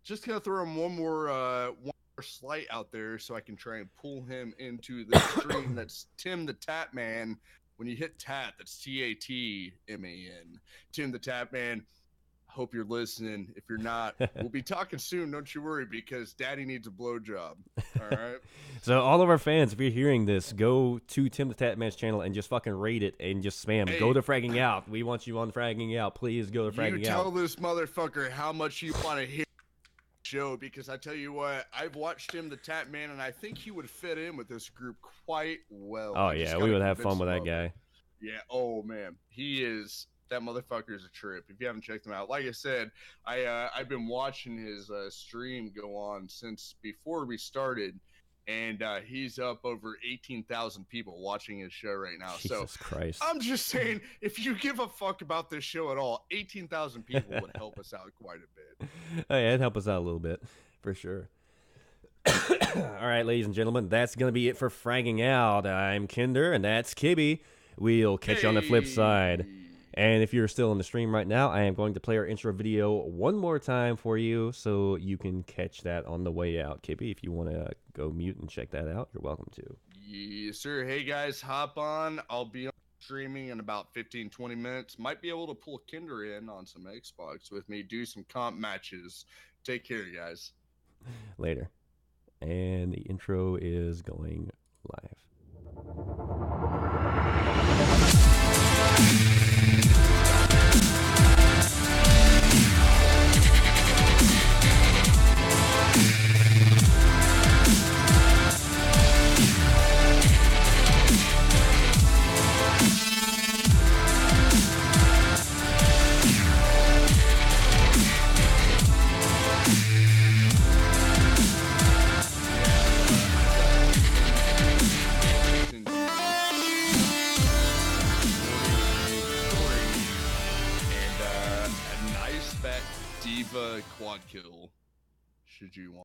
just going to throw him one more slight out there so I can try and pull him into the stream. That's Tim the Tap Man. When you hit tap, that's TATMAN. Tim the Tap Man. Hope you're listening. If you're not, we'll be talking soon. Don't you worry, because Daddy needs a blowjob. All right. So all of our fans, if you're hearing this, go to Tim the Tap Man's channel and just fucking rate it and just spam. Hey. Go to Fragging Out. We want you on Fragging Out. Please go to Fragging You tell Out. this motherfucker how much you want to hear the show, because I tell you what, I've watched Tim the Tap Man, and I think he would fit in with this group quite well. Oh yeah, we would have fun with that guy. Yeah. Oh man, he is. That motherfucker is a trip. If you haven't checked him out, like I said, I've been watching his stream go on since before we started, and he's up over 18,000 people watching his show right now. Jesus Christ. I'm just saying, if you give a fuck about this show at all, 18,000 people would help us out quite a bit. Oh yeah, it'd help us out a little bit, for sure. All right, ladies and gentlemen, that's going to be it for Fragging Out. I'm Kinder, and that's Kibby. We'll catch you on the flip side. And if you're still in the stream right now, I am going to play our intro video one more time for you so you can catch that on the way out. Kibby, if you want to go mute and check that out, you're welcome to. Yes, sir. Hey, guys, hop on. I'll be on streaming in about 15-20 minutes. Might be able to pull Kinder in on some Xbox with me, do some comp matches. Take care, guys. Later. And the intro is going live. A nice fat diva quad kill, should you want.